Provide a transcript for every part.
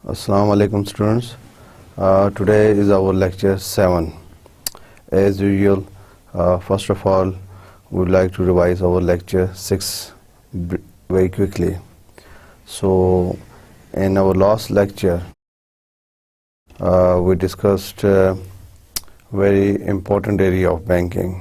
Assalamu alaikum students. Today is our lecture 7. As usual, first of all, we would like to revise our lecture 6 very quickly. So, in our last lecture, we discussed very important area of banking.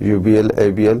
UBL, ABL.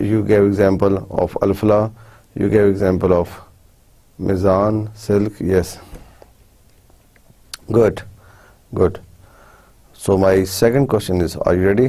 you gave example of Al-Fala, you gave example of Mizan, Silk. Yes, good. So my second question is, are you ready?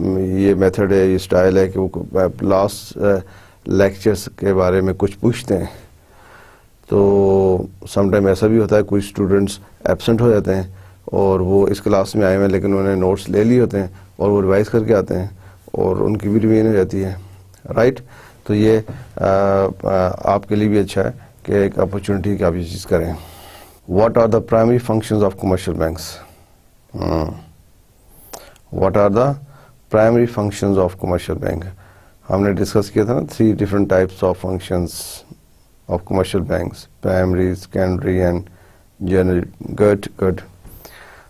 یہ method ہے، یہ style ہے کہ وہ last lectures کے بارے میں کچھ پوچھتے ہیں. تو سم ٹائم ایسا بھی ہوتا ہے کچھ اسٹوڈنٹس ایبسنٹ ہو جاتے ہیں اور وہ اس کلاس میں آئے ہوئے ہیں لیکن انہوں نے نوٹس لے لیے ہوتے ہیں اور وہ ریوائز کر کے آتے ہیں اور ان کی بھی ریویژن ہو جاتی ہے، رائٹ. تو یہ آپ کے لیے بھی اچھا ہے کہ ایک اپرچونٹی کہ آپ یہ چیز کریں. What are the primary functions of commercial banks? What are the primary functions of commercial bank? ہم نے ڈسکس کیا تھا نا 3 different types of functions of commercial banks, primary, secondary and general. Good.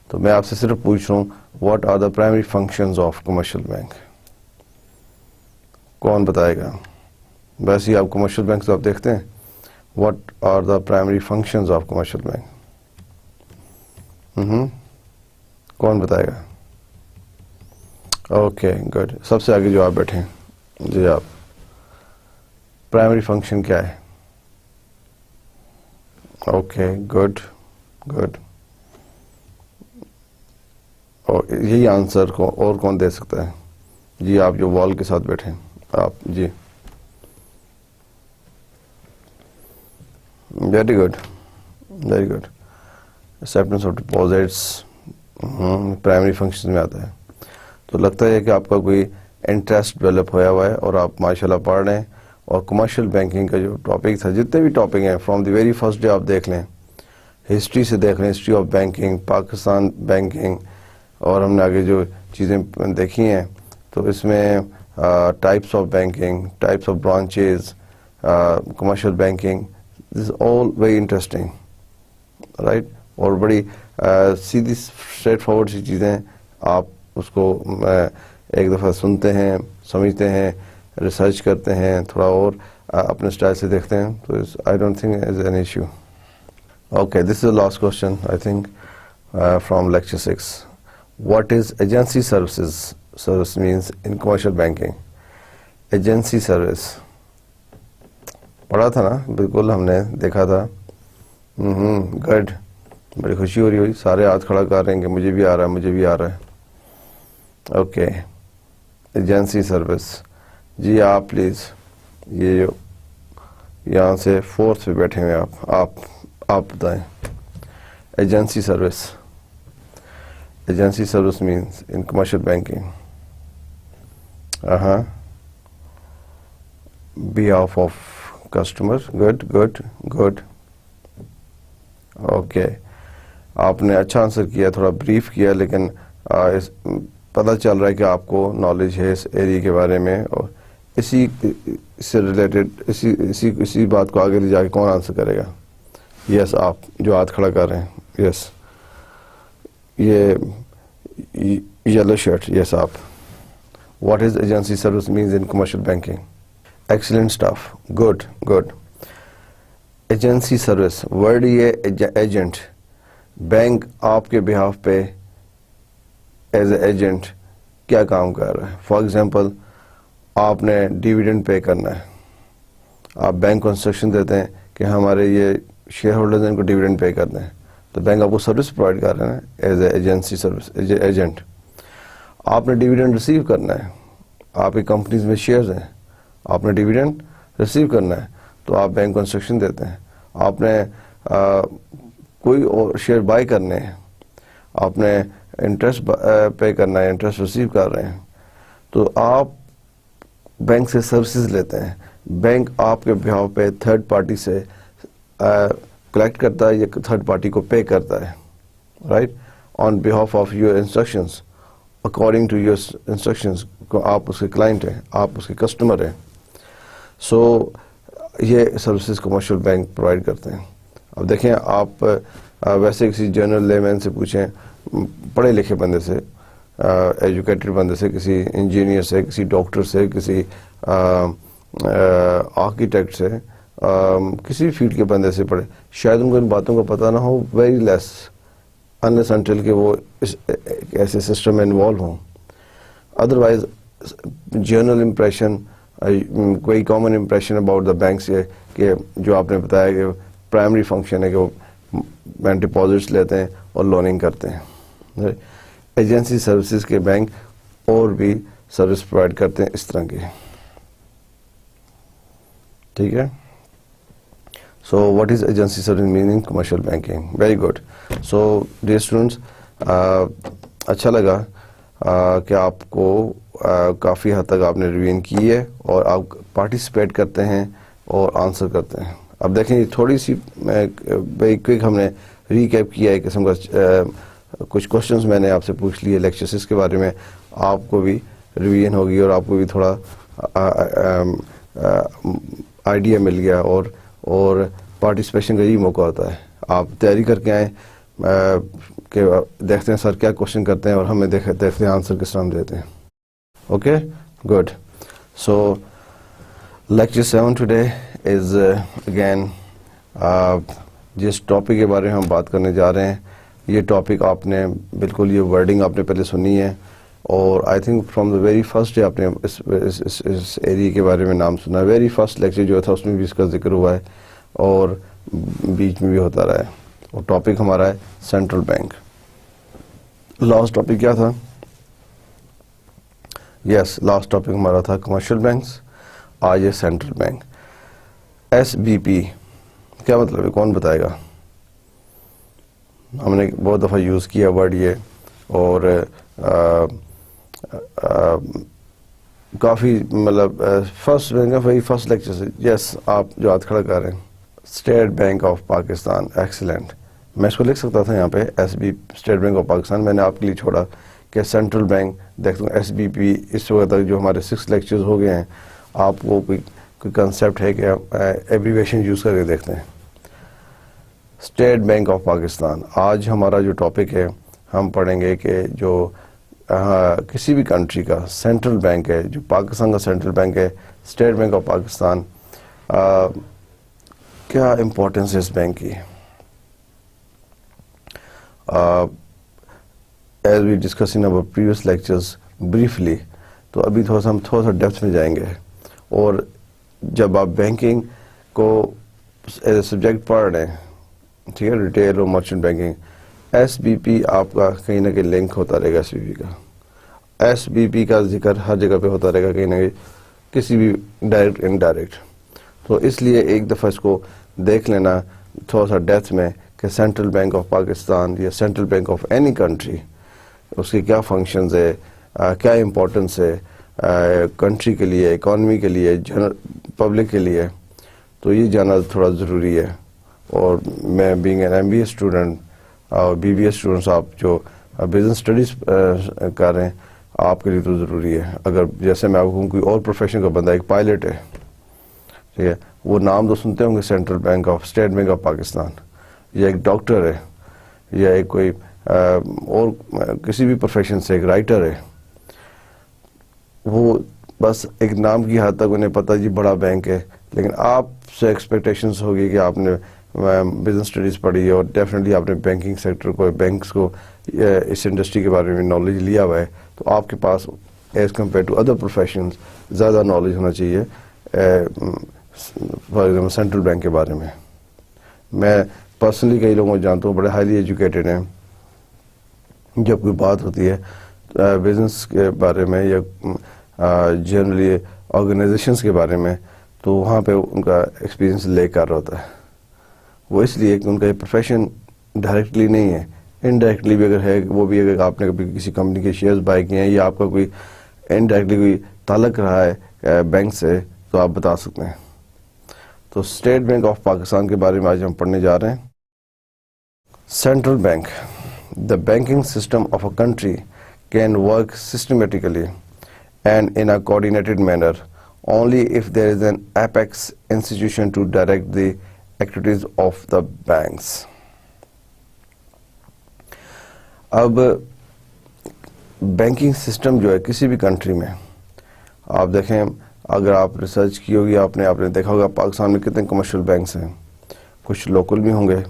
تو میں آپ سے صرف پوچھ رہا ہوں what are the primary functions of commercial bank? کون بتائے گا؟ ویسے ہی آپ کمرشل بینک آپ دیکھتے ہیں. What are the primary functions of commercial bank? کون بتائے گا؟ Okay good. سب سے آگے جو آپ بیٹھے ہیں، جی آپ، پرائمری فنکشن کیا ہے؟ Okay good. اور یہی آنسر کو اور کون دے سکتا ہے؟ جی آپ جو وال کے ساتھ بیٹھے ہیں آپ. جی very good. Acceptance of deposits primary function میں آتا ہے. تو لگتا ہے کہ آپ کا کوئی انٹرسٹ ڈیولپ ہوا ہے اور آپ ماشاءاللہ پڑھ رہے ہیں. اور کمرشل بینکنگ کا جو ٹاپک تھا، جتنے بھی ٹاپک ہیں from the very first day آپ دیکھ لیں، ہسٹری سے دیکھ لیں، history of banking, Pakistan banking, اور ہم نے آگے جو چیزیں دیکھی ہیں تو اس میں types of banking, types of branches, commercial banking, this all very interesting, right. اور بڑی سیدھی اسٹریٹ فارورڈ سی چیزیں، آپ اس کو ایک دفعہ سنتے ہیں، سمجھتے ہیں، ریسرچ کرتے ہیں، تھوڑا اور اپنے اسٹائل سے دیکھتے ہیں، تو I don't think is an issue. Okay, this is the last question I think from lecture 6. What is agency services? Service means in commercial banking. Agency service. پڑھا تھا نا؟ بالکل ہم نے دیکھا تھا. گڈ. بڑی خوشی ہو رہی ہوئی، سارے ہاتھ کھڑا کر رہے ہیں کہ مجھے بھی آ رہا ہے. Okay, agency service. جی آپ پلیز، یہ جو یہاں سے 4th پہ بیٹھے ہوئے آپ بتائیں. Agency service. Agency service means in commercial banking. Behalf of customer. Good. Okay. آپ نے اچھا آنسر کیا، تھوڑا بریف کیا، لیکن پتہ چل رہا ہے کہ آپ کو نالج ہے اس ایریا کے بارے میں، اور اسی سے ریلیٹڈ اسی بات کو آگے لے جا کے کون آنسر کرے گا؟ یس آپ جو ہاتھ کھڑا کر رہے ہیں. یس یہ یلو شرٹ. یس آپ. What is agency service means in commercial banking? Excellent staff. Good. Agency service word یہ ایجنٹ. بینک آپ کے بہاف پہ ایز اے ایجنٹ کیا کام کر رہا ہے؟ فار ایگزامپل آپ نے ڈیویڈنڈ پے کرنا ہے، آپ بینک کو انسٹرکشن دیتے ہیں کہ ہمارے یہ شیئر ہولڈرز ہیں، ان کو ڈیویڈنڈ پے کرنا ہے، تو بینک آپ کو سروس پرووائڈ کر رہے ہیں as a agency service agent. آپ نے ڈیویڈنڈ ریسیو کرنا ہے، آپ کی کمپنیز میں شیئرز ہیں، آپ نے ڈیویڈنڈ ریسیو کرنا ہے تو آپ بینک کو انسٹرکشن دیتے ہیں. آپ نے کوئی اور شیئر بائی کرنے ہیں، آپ نے انٹرسٹ پے کرنا ہے، انٹرسٹ ریسیو کر رہے ہیں، تو آپ بینک سے سروسز لیتے ہیں. بینک آپ کے بہاف پہ تھرڈ پارٹی سے کلیکٹ کرتا ہے یا تھرڈ پارٹی کو پے کرتا ہے، right, on behalf of your instructions, according to your instructions. آپ اس کے کلائنٹ ہیں، آپ اس کے کسٹمر ہیں. سو یہ سروسز کمرشل بینک پرووائڈ کرتے ہیں. اب دیکھیں، آپ ویسے کسی جنرل لے مین سے پوچھیں، پڑھے لکھے بندے سے، ایجوکیٹڈ بندے سے، کسی انجینئر سے، کسی ڈاکٹر سے، کسی آرکیٹیکٹ سے، کسی فیلڈ کے بندے سے پڑھے، شاید ان کو ان باتوں کا پتہ نہ ہو، ویری لیس انلیس انٹل کہ وہ ایسے سسٹم میں انوالو ہوں. ادروائز جنرل امپریشن، کوئی common impression about the banks یہ کہ جو آپ نے بتایا کہ پرائمری فنکشن ہے کہ وہ بینک ڈپازٹس لیتے ہیں اور لوننگ کرتے ہیں. ایجنسی سروسز کے بینک اور بھی سروس پرووائڈ کرتے ہیں اس طرح کی. ٹھیک ہے. So what is agency service meaning commercial banking? Very good. So dear students, اچھا لگا کہ آپ کو کافی حد تک آپ نے ریویژن کی ہے اور آپ پارٹیسپیٹ کرتے ہیں اور آنسر کرتے ہیں. اب دیکھیں تھوڑی سی کوئک ہم نے ریکیپ کیا ہے قسم کا کچھ کوشچنز میں نے آپ سے پوچھ لیے لیکچرز کے بارے میں. آپ کو بھی ریویژن ہوگی اور آپ کو بھی تھوڑا آئیڈیا مل گیا اور پارٹیسپیشن کا یہی موقع ہوتا ہے. آپ تیاری کر کے آئیں کہ دیکھتے ہیں سر کیا کوشچن کرتے ہیں اور ہمیں دیکھتے ہیں آنسر کس طرح ہم دیتے ہیں. Okay good. So lecture 7 today is again جس ٹاپک کے بارے میں ہم بات کرنے جا رہے ہیں یہ ٹاپک آپ نے بالکل یہ ورڈنگ آپ نے پہلے سنی ہے اور I think from the very first day آپ نے اس ایریے کے بارے میں نام سنا. ویری فرسٹ لیکچر جو تھا اس میں بھی اس کا ذکر ہوا ہے اور بیچ میں بھی ہوتا رہا ہے. اور ٹاپک ہمارا ہے سینٹرل بینک. لاسٹ ٹاپک کیا تھا؟ یس لاسٹ ٹاپک ہمارا تھا کمرشل بینکس. آج ہے central bank. S B P کیا مطلب ہے؟ کون بتائے گا؟ ہم نے بہت دفعہ یوز کیا ورڈ یہ اور کافی مطلب فرسٹ بینک کا وہی فرسٹ لیکچر سے. یس آپ جو ہاتھ کھڑا کر رہے ہیں state bank of Pakistan. Excellent. میں اس کو لکھ سکتا تھا یہاں پہ S B state bank of Pakistan. میں نے آپ کے لیے چھوڑا کہ سینٹرل بینک دیکھتا ہوں ایس بی پی. اس وقت تک جو ہمارے 6 لیکچرز ہو گئے ہیں آپ کو کوئی کنسیپٹ ہے کہ ایبریویشن یوز کر کے دیکھتے ہیں. State bank of Pakistan. آج ہمارا جو ٹاپک ہے ہم پڑھیں گے کہ جو کسی بھی کنٹری کا سینٹرل بینک ہے جو پاکستان کا سینٹرل بینک ہے اسٹیٹ بینک آف پاکستان کیا امپورٹنس ہے اس بینک کی. As we discuss in our previous lectures briefly. تو ابھی ہم تھوڑا سا ڈیپتھ میں جائیں گے اور جب آپ بینکنگ کو ایز اے سبجیکٹ پڑھ رہے ہیں ٹھیک ہے ریٹیل اور merchant banking S B P آپ کا کہیں نہ کہیں لنک ہوتا رہے گا. ایس بی پی کا ایس بی پی کا ذکر ہر جگہ پہ ہوتا رہے گا کہیں نہ کہیں کسی بھی ڈائریکٹ انڈائریکٹ. تو اس لیے ایک دفعہ اس کو دیکھ لینا تھوڑا سا ڈیپتھ میں کہ سینٹرل بینک آف پاکستان یا central bank of any country اس کے کیا فنکشنز ہے کیا امپورٹنس ہے کنٹری کے لیے اکانومی کے لیے پبلک کے لیے. تو یہ جاننا تھوڑا ضروری ہے. اور میں being an M B A student اور بی بی اے اسٹوڈنٹس آپ جو بزنس اسٹڈیز کر رہے ہیں آپ کے لیے تو ضروری ہے. اگر جیسے میں آپ کو کوئی اور پروفیشن کا بندہ ایک پائلٹ ہے ٹھیک ہے وہ نام تو سنتے ہوں گے central bank of State bank of Pakistan. یا ایک ڈاکٹر ہے یا ایک کوئی اور کسی بھی پروفیشن سے ایک رائٹر ہے وہ بس ایک نام کی حد تک انہیں پتہ جی بڑا بینک ہے. لیکن آپ سے ایکسپیکٹیشنز ہوگی کہ آپ نے بزنس اسٹڈیز پڑھی اور ڈیفینیٹلی آپ نے بینکنگ سیکٹر کو بینکس کو اس انڈسٹری کے بارے میں نالج لیا ہوا ہے. تو آپ کے پاس as compare to other professions زیادہ نالج ہونا چاہیے فار ایگزامپل سینٹرل بینک کے بارے میں. میں پرسنلی کئی لوگوں کو جانتا ہوں بڑے ہائیلی ایجوکیٹڈ ہیں. جب کوئی بات ہوتی ہے بزنس کے بارے میں یا جنرلی آرگنائزیشنز کے بارے میں تو وہاں پہ ان کا ایکسپیرینس لے کر رہا ہوتا ہے. وہ اس لیے کہ ان کا یہ پروفیشن ڈائریکٹلی نہیں ہے انڈائریکٹلی بھی اگر ہے وہ بھی اگر آپ نے کبھی کسی کمپنی کے شیئرز بائی کیے ہیں یا آپ کا کوئی انڈائریکٹلی کوئی تعلق رہا ہے بینک سے تو آپ بتا سکتے ہیں. تو اسٹیٹ بینک آف پاکستان کے بارے میں آج ہم پڑھنے جا رہے ہیں. Central bank. The banking system of a country can work systematically and in a coordinated manner only if there is an apex institution to direct the activities of the banks. اب بینکنگ سسٹم جو ہے کسی بھی country میں آپ دیکھیں اگر آپ ریسرچ کی ہوگی آپ نے دیکھا ہوگا پاکستان میں کتنے کمرشل بینکس ہیں. کچھ لوکل بھی ہوں گے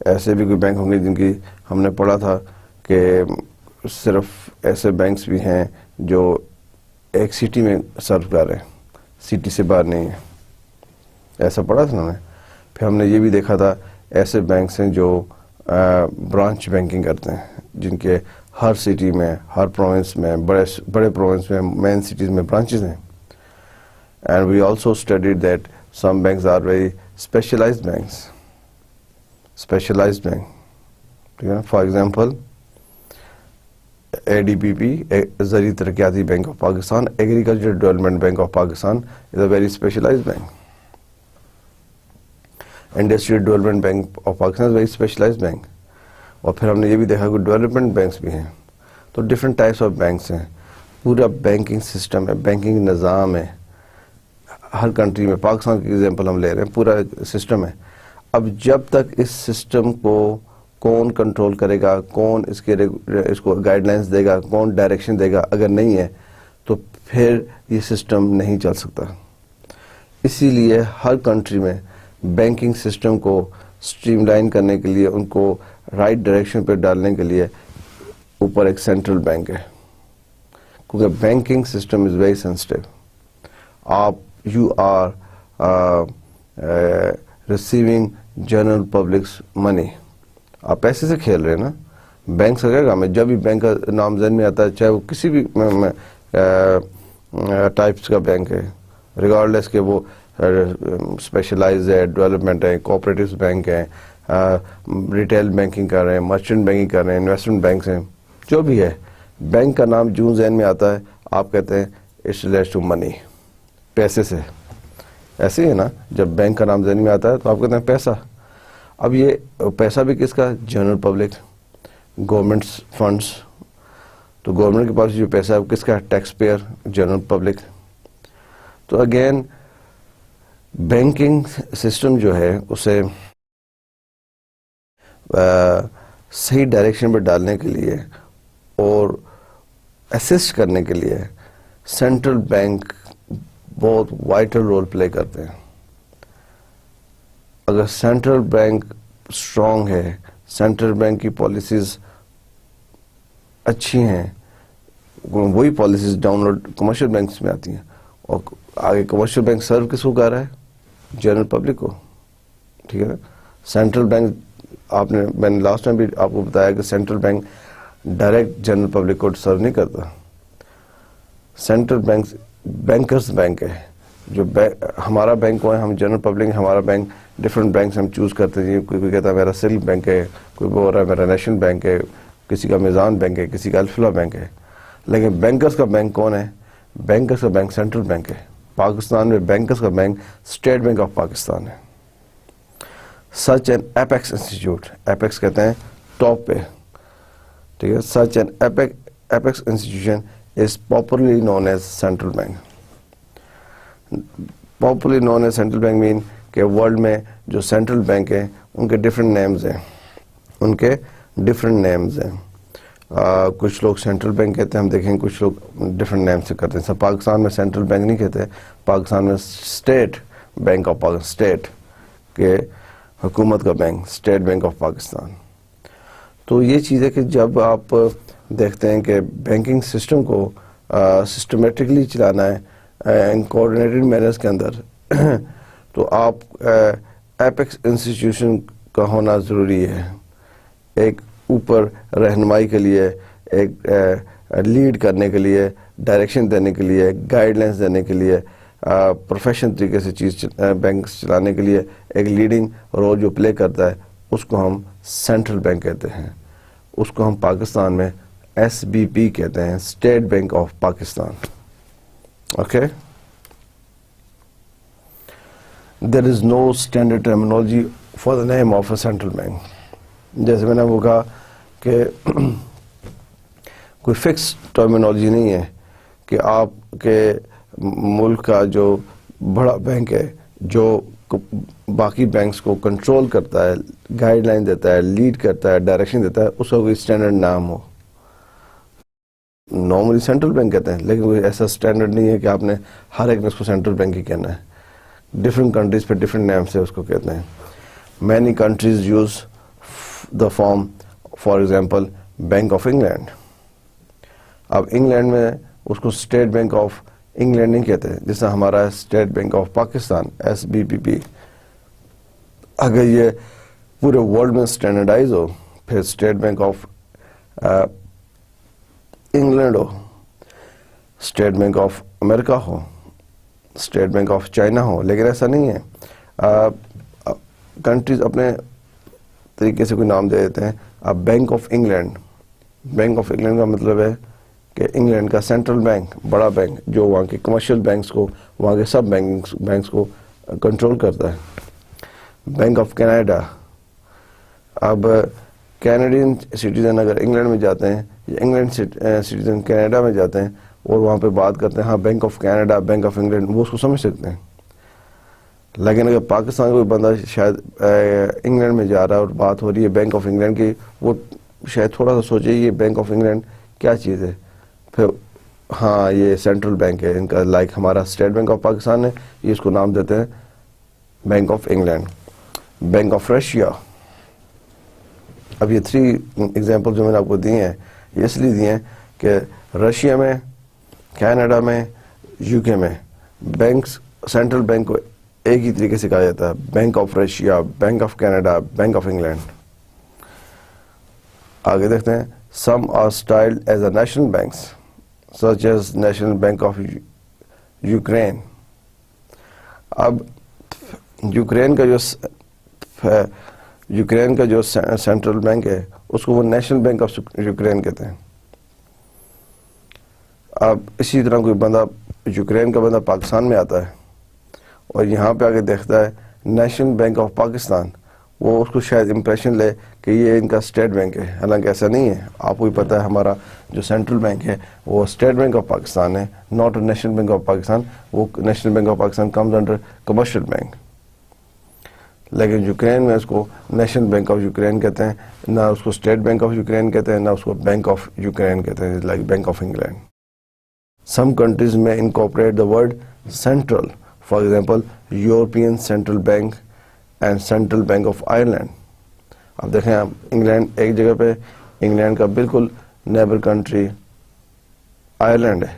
ایسے بھی کوئی بینک ہوں گے جن کی ہم نے پڑھا تھا کہ صرف ایسے بینکس بھی ہیں جو ایک سٹی میں سرو کر رہے ہیں سٹی سے باہر نہیں ہیں. ایسا پڑھا تھا انہوں نے. پھر ہم نے یہ بھی دیکھا تھا ایسے بینکس ہیں جو برانچ بینکنگ کرتے ہیں جن کے ہر سٹی میں, ہر پروونس میں, بڑے پروونس میں, مین سٹیز میں برانچز ہیں. And we also studied that some banks are very specialised banks. Specialised bank, ٹھیک ہے نا. For example ADBP, Zarai Taraqiati bank of Pakistan, agriculture development bank of Pakistan is a very specialised bank. Industrial development bank of Pakistan is very specialised bank. اور پھر ہم نے یہ بھی دیکھا کہ ڈیولپمنٹ بینکس بھی ہیں. تو ڈفرینٹ ٹائپس آف بینکس ہیں. پورا بینکنگ سسٹم ہے, بینکنگ نظام ہے ہر کنٹری میں. پاکستان کی ایگزامپل ہم لے رہے ہیں, پورا سسٹم ہے. اب جب تک اس سسٹم کو کون کنٹرول کرے گا, کون اس کو گائیڈ لائنس دے گا, کون ڈائریکشن دے گا, اگر نہیں ہے تو پھر یہ سسٹم نہیں چل سکتا. اسی لیے ہر کنٹری میں بینکنگ سسٹم کو اسٹریم لائن کرنے کے لیے, ان کو رائٹ ڈائریکشن پہ ڈالنے کے لیے اوپر ایک سینٹرل بینک ہے. کیونکہ banking system is very sensitive. You are receiving general public's money. آپ پیسے سے کھیل رہے ہیں نا. بینک سے کیا کام ہے؟ جب بھی بینک کا نام ذہن میں آتا ہے, چاہے وہ کسی بھی ٹائپس کا بینک ہے, ریگارڈلیس کہ وہ اسپیشلائز ہے, ڈیولپمنٹ ہے, کوآپریٹو بینک ہے, ریٹیل بینکنگ کر رہے ہیں, مرچنٹ بینکنگ کر رہے ہیں, انویسٹمنٹ بینکس ہیں, جو بھی ہے, بینک کا نام جو ذہن میں آتا ہے آپ کہتے ہیں اٹس ریلیٹڈ ٹو منی, پیسے سے. ایسے ہی ہے نا, جب بینک کا نام ذہن میں آتا ہے تو آپ کہتے ہیں پیسہ. اب یہ پیسہ بھی کس کا؟ General public, governments funds. تو گورنمنٹ کے پاس جو پیسہ ہے وہ کس کا؟ Tax payer, general public. تو اگین بینکنگ سسٹم جو ہے اسے صحیح ڈائریکشن پہ ڈالنے کے لیے اور اسسٹ کرنے کے لیے سینٹرل بینک بہت وائٹل رول پلے کرتے ہیں. اگر سینٹرل بینک اسٹرانگ ہے, سینٹرل بینک کی پالیسیز اچھی ہیں, وہی policies download commercial banks میں آتی ہیں. اور آگے کمرشل بینک سرو کس کو کر رہا ہے؟ جنرل پبلک کو. ٹھیک ہے نا. سینٹرل بینک میں نے لاسٹ ٹائم بھی آپ کو بتایا کہ central bank direct general public کو سرو نہیں کرتا. سینٹرل بینک بینکرز بینک ہے. جو ہمارا بینک کو ہے, ہم جنرل پبلک, ہمارا بینک ڈفرینٹ بینکس ہم چوز کرتے ہیں. کوئی کہتا ہے میرا سلک بینک ہے, کوئی بول رہا ہے میرا نیشنل بینک ہے, کسی کا میزان بینک ہے, کسی کا الفلا بینک ہے. لیکن بینکرز کا بینک کون ہے؟ بینکرز کا بینک سینٹرل بینک ہے. پاکستان میں بینکرز کا bank state bank of Pakistan ہے. Such an apex institute, apex کہتے ہیں ٹاپ پہ, ٹھیک ہے. Such an apex institution is popularly known as central bank. Popularly known as central bank mean کہ ورلڈ میں جو سینٹرل بینک ہیں ان کے ڈفرینٹ نیمز ہیں. کچھ لوگ سینٹرل بینک کہتے ہیں, ہم دیکھیں کچھ لوگ ڈفرینٹ نیم سے کرتے ہیں. سب پاکستان میں سینٹرل بینک نہیں کہتے, پاکستان میں state bank of Pakistan, state کے حکومت کا bank, state bank of Pakistan. تو یہ چیز ہے کہ جب آپ دیکھتے ہیں کہ بینکنگ سسٹم کو سسٹمیٹکلی چلانا ہے کوآرڈینیٹڈ مینرز کے اندر, تو آپ ایپیکس انسٹیٹیوشن کا ہونا ضروری ہے. ایک اوپر رہنمائی کے لیے, ایک لیڈ کرنے کے لیے, ڈائریکشن دینے کے لیے, گائیڈ لائنس دینے کے لیے, پروفیشنل طریقے سے چیز بینک چلانے کے لیے ایک لیڈنگ رول جو پلے کرتا ہے, اس کو ہم سینٹرل بینک کہتے ہیں. اس کو ہم پاکستان میں SBP کہتے ہیں, state bank of Pakistan. Okay. There is no standard terminology for the name of a central bank. جیسے میں نے وہ کہا کہ کوئی فکس ٹرمینالوجی نہیں ہے کہ آپ کے ملک کا جو بڑا بینک ہے, جو باقی بینکس کو کنٹرول کرتا ہے, گائیڈ لائن دیتا ہے, لیڈ کرتا ہے, ڈائریکشن دیتا ہے, اس کا کوئی اسٹینڈرڈ نام ہو. نارملی سینٹرل بینک کہتے ہیں, لیکن کوئی ایسا اسٹینڈرڈ نہیں ہے کہ آپ نے ہر ایک نے اس کو سینٹرل بینک ہی کہنا ہے. ڈفرینٹ کنٹریز پہ ڈفرینٹ نیم سے اس کو کہتے ہیں. Many countries use the form, for example bank of England. اب انگلینڈ میں اس کو اسٹیٹ بینک آف انگلینڈ نہیں کہتے, جس طرح ہمارا state bank of Pakistan SBPP. اگر یہ پورے ورلڈ میں اسٹینڈرڈائز ہو, پھر اسٹیٹ بینک آف انگلینڈ ہو, اسٹیٹ بینک آف امریکہ ہو, اسٹیٹ بینک آف چائنا ہو, لیکن ایسا نہیں ہے. کنٹریز اپنے طریقے سے کوئی نام دے دیتے ہیں. اب bank of England, bank of England کا مطلب ہے کہ انگلینڈ کا سینٹرل بینک, بڑا بینک جو وہاں کے کمرشل بینکس کو, وہاں کے سب بینکس کو کنٹرول کرتا ہے. بینک آف کینیڈا, اب کینیڈین سٹیزن اگر انگلینڈ میں جاتے ہیں یا انگلینڈ سٹیزن کینیڈا میں جاتے ہیں اور وہاں پہ بات کرتے ہیں ہاں bank of Canada, bank of England, وہ اس کو سمجھ سکتے ہیں. لیکن اگر پاکستان کا کوئی بندہ شاید انگلینڈ میں جا رہا ہے اور بات ہو رہی ہے بینک آف انگلینڈ کی, وہ شاید تھوڑا سا سوچے یہ بینک آف انگلینڈ کیا چیز ہے, پھر ہاں یہ سینٹرل بینک ہے ان کا, لائک ہمارا اسٹیٹ بینک آف پاکستان ہے, یہ اس کو نام دیتے ہیں bank of England. Bank of Russia. اب یہ 3 ایگزامپل جو میں نے آپ کو دیے ہیں یہ اس لیے دیے ہیں کہ رشیا میں, کینیڈا میں, یو کے میں بینکس, سینٹرل بینک کو ایک ہی طریقے سے کہا جاتا ہے, bank of Russia, bank of Canada, bank of England. آگے دیکھتے ہیں. Some are styled as a national banks such as national bank of Ukraine. اب یوکرین کا جو سینٹرل بینک ہے اس کو وہ نیشنل بینک آف یوکرین کہتے ہیں. اب اسی طرح کوئی بندہ, یوکرین کا بندہ پاکستان میں آتا ہے اور یہاں پہ آگے دیکھتا ہے نیشنل بینک آف پاکستان, وہ اس کو شاید امپریشن لے کہ یہ ان کا اسٹیٹ بینک ہے, حالانکہ ایسا نہیں ہے. آپ کو بھی پتہ ہے ہمارا جو سینٹرل بینک ہے وہ اسٹیٹ بینک آف پاکستان ہے, not national bank of Pakistan. وہ national bank of Pakistan comes under commercial bank. لیکن یوکرین میں اس کو نیشنل بینک آف یوکرین کہتے ہیں, نہ اس کو اسٹیٹ بینک آف یوکرین کہتے ہیں, نہ اس کو بینک آف یوکرین کہتے ہیں, like bank of England. Some countries may incorporate the word central, for example, European Central Bank and Central Bank of Ireland. اب دیکھیں آپ, انگلینڈ ایک جگہ پہ, انگلینڈ کا بالکل نیبر کنٹری آئرلینڈ ہے.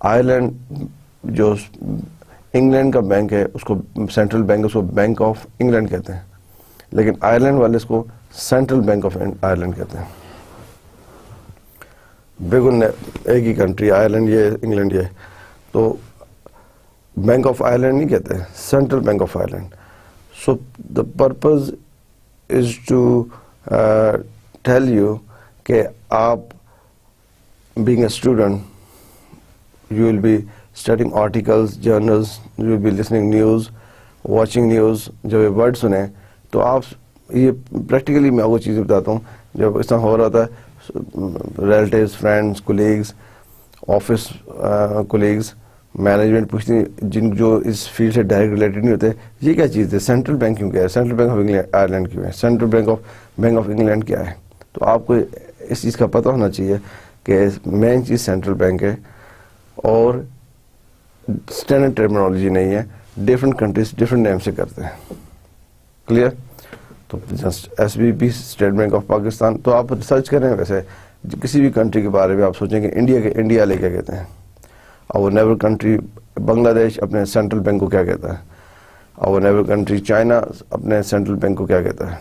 آئرلینڈ جو انگلینڈ کا بینک ہے اس کو سینٹرل بینک, اس کو بینک آف انگلینڈ کہتے ہیں, لیکن آئرلینڈ والے اس کو سینٹرل بینک آف آئرلینڈ کہتے ہیں. بالکل ایک ہی کنٹری, آئرلینڈ یہ, انگلینڈ یہ, تو بینک آف آئرلینڈ نہیں کہتے, central bank of Ireland. So the purpose is to tell you کہ آپ being a student, you will be studying articles, journals, you will be listening news, watching news. جب یہ word سنیں تو آپ یہ پریکٹیکلی, میں آپ کو چیزیں بتاتا ہوں, جب اس طرح ہو رہا تھا relatives, friends, colleagues, office colleagues, management پوچھتی جن جو اس فیلڈ سے ڈائریکٹ ریلیٹڈ نہیں ہوتے, یہ کیا چیز ہے, سینٹرل بینک کیوں کیا ہے, central bank of England Ireland کیوں ہے, سینٹرل بینک آف انگلینڈ کیا ہے. تو آپ کو اس چیز کا پتہ ہونا چاہیے کہ مین چیز سینٹرل بینک ہے, اور اسٹینڈرڈ ٹرمینالوجی نہیں ہے, ڈفرینٹ کنٹریز ڈفرینٹ نیم سے کرتے ہیں. کلیئر. تو just S B P, state bank of Pakistan, تو آپ ریسرچ کریں ویسے کسی بھی کنٹری کے بارے میں, آپ سوچیں کہ انڈیا لے کیا کہتے ہیں, اور وہ نیبر کنٹری بنگلہ دیش اپنے سینٹرل بینک کو کیا کہتا ہے, اور وہ نیبر کنٹری چائنا اپنے سینٹرل بینک کو کیا کہتا ہے.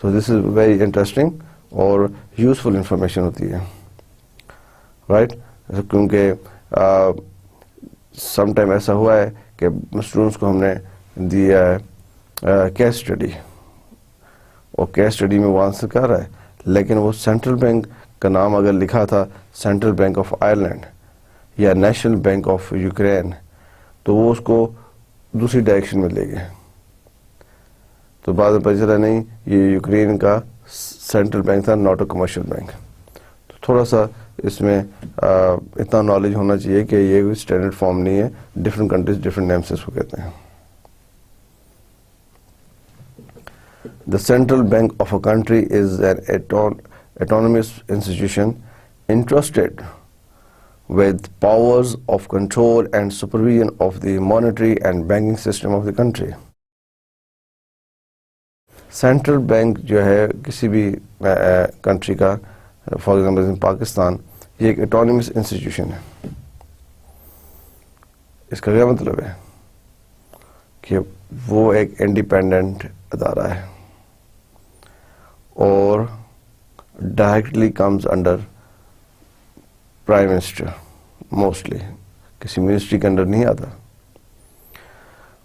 تو دس از ویری انٹرسٹنگ اور یوزفل انفارمیشن ہوتی ہے, رائٹ. کیونکہ سم ٹائم ایسا ہوا ہے کہ اسٹوڈنٹس کو ہم نے دیا ہے کیس اسٹڈی, اور کیس اسٹڈی میں وہ آنسر کر رہا ہے, لیکن وہ سینٹرل بینک کا نام اگر لکھا تھا سینٹرل بینک آف آئرلینڈ یا نیشنل بینک آف یوکرین, تو وہ اس کو دوسری ڈائریکشن میں لے گئے. تو بعد میں پتہ چلا نہیں یہ یوکرین کا سینٹرل بینک تھا, ناٹ اے کمرشل بینک. تو تھوڑا سا اس میں اتنا نالج ہونا چاہیے کہ یہ کوئی اسٹینڈرڈ فارم نہیں ہے, ڈفرینٹ کنٹریز ڈفرینٹ نیم سے اس کو کہتے ہیں. The central bank of a country is an autonomous institution entrusted with powers of control and supervision of the monetary and banking system of the country. Central bank جو ہے کسی بھی country کا, for example Pakistan, یہ ایک autonomous institution ہے. اس کا کیا مطلب ہے کہ وہ ایک انڈیپینڈنٹ ادارہ ہے اور directly comes under prime minister mostly کسی منسٹری کے انڈر نہیں آتا,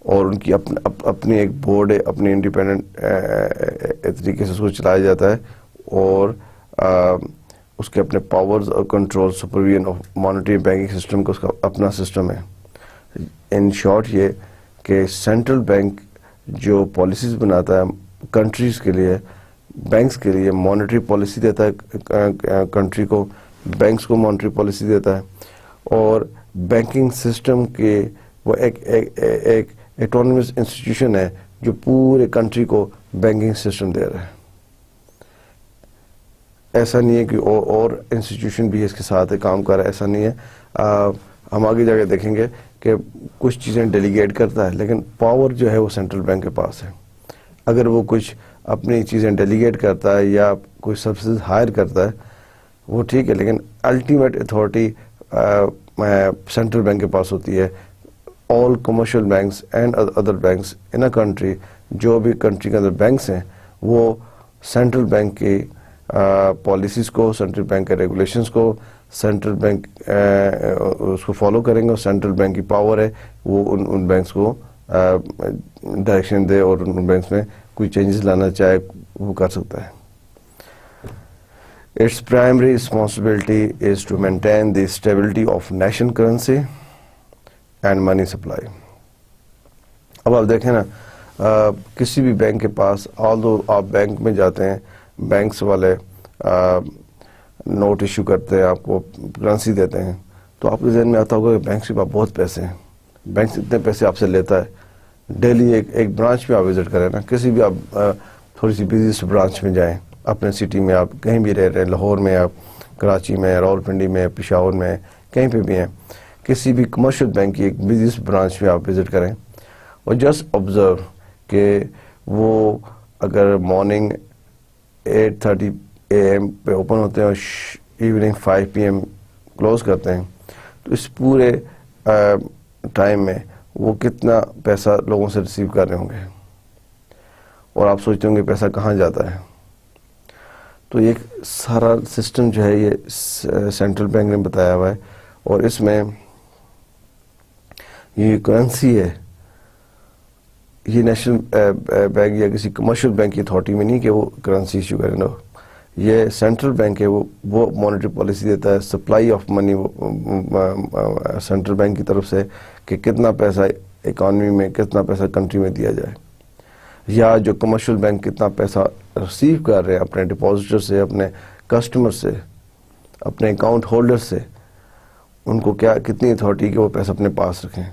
اور ان کی اپنی ایک بورڈ ہے, اپنی انڈیپینڈنٹ طریقے سے اس کو چلایا جاتا ہے, اور اس کے اپنے پاورز اور control supervision of monetary banking system کا اس کا اپنا سسٹم ہے. ان شارٹ یہ کہ سینٹرل بینک جو پالیسیز بناتا ہے کنٹریز کے لیے, بینکس کے لیے مانیٹری پالیسی دیتا ہے کنٹری کو, بینکس کو مانیٹری پالیسی دیتا ہے, اور بینکنگ سسٹم کے وہ ایک ایٹونومس انسٹیٹیوشن ہے جو پورے کنٹری کو بینکنگ سسٹم دے رہا ہے. ایسا نہیں ہے کہ اور انسٹیٹیوشن بھی اس کے ساتھ کام کر رہا ہے, ایسا نہیں ہے. ہم آگے جا کے دیکھیں گے کہ کچھ چیزیں ڈیلیگیٹ کرتا ہے, لیکن پاور جو ہے وہ سینٹرل بینک کے پاس ہے. اگر وہ کچھ اپنی چیزیں ڈیلیگیٹ کرتا ہے یا کوئی سروسز ہائر کرتا ہے وہ ٹھیک ہے, لیکن الٹیمیٹ اتھارٹی سینٹرل بینک کے پاس ہوتی ہے. All commercial banks and other banks in a country, جو بھی کنٹری کے اندر بینکس ہیں وہ سینٹرل بینک کی پالیسیز کو, سینٹرل بینک کے ریگولیشنز کو, سینٹرل بینک اس کو فالو کریں گے, اور سینٹرل بینک کی پاور ہے وہ ان بینکس کو ڈائریکشن دے, اور ان بینکس میں کوئی چینجز لانا چاہے وہ کر سکتا ہے. Its primary responsibility is to maintain the stability of national currency and money supply. اب آپ دیکھیں نا, کسی بھی بینک کے پاس, although آپ بینک میں جاتے ہیں, بینکس والے نوٹ ایشو کرتے ہیں, آپ کو کرنسی دیتے ہیں, تو آپ کے ذہن میں آتا ہوگا کہ بینک کے پاس بہت پیسے ہیں, بینک اتنے پیسے آپ سے لیتا ہے. ڈیلی ایک برانچ میں آپ وزٹ کریں نا, کسی بھی آپ تھوڑی سی بزیسٹ برانچ میں جائیں اپنے سٹی میں, آپ کہیں بھی رہ رہے ہیں, لاہور میں, آپ کراچی میں, راولپنڈی میں, پشاور میں, کہیں پہ بھی ہیں, کسی بھی کمرشل بینک کی ایک بزیسٹ برانچ میں آپ وزٹ کریں, اور جسٹ آبزرو کہ وہ اگر مارننگ 8:30 AM پہ اوپن ہوتے ہیں اور ایوننگ 5 PM کلوز کرتے ہیں, تو اس پورے ٹائم میں وہ کتنا پیسہ لوگوں سے ریسیو کر رہے ہوں گے, اور آپ سوچتے ہوں گے پیسہ کہاں جاتا ہے. تو یہ سارا سسٹم جو ہے یہ سینٹرل بینک نے بتایا ہوا ہے, اور اس میں یہ کرنسی ہے یہ نیشنل بینک یا کسی کمرشل بینک کی اتھارٹی میں نہیں کہ وہ کرنسی ایشو کرے نا, یہ سینٹرل بینک ہے وہ مانیٹری پالیسی دیتا ہے. Supply of money central bank کی طرف سے کہ کتنا پیسہ اکانومی میں, کتنا پیسہ کنٹری میں دیا جائے, یا جو کمرشل بینک کتنا پیسہ ریسیو کر رہے ہیں اپنے ڈپازیٹر سے, اپنے کسٹمر سے, اپنے اکاؤنٹ ہولڈر سے, ان کو کتنی اتھارٹی کہ وہ پیسہ اپنے پاس رکھیں.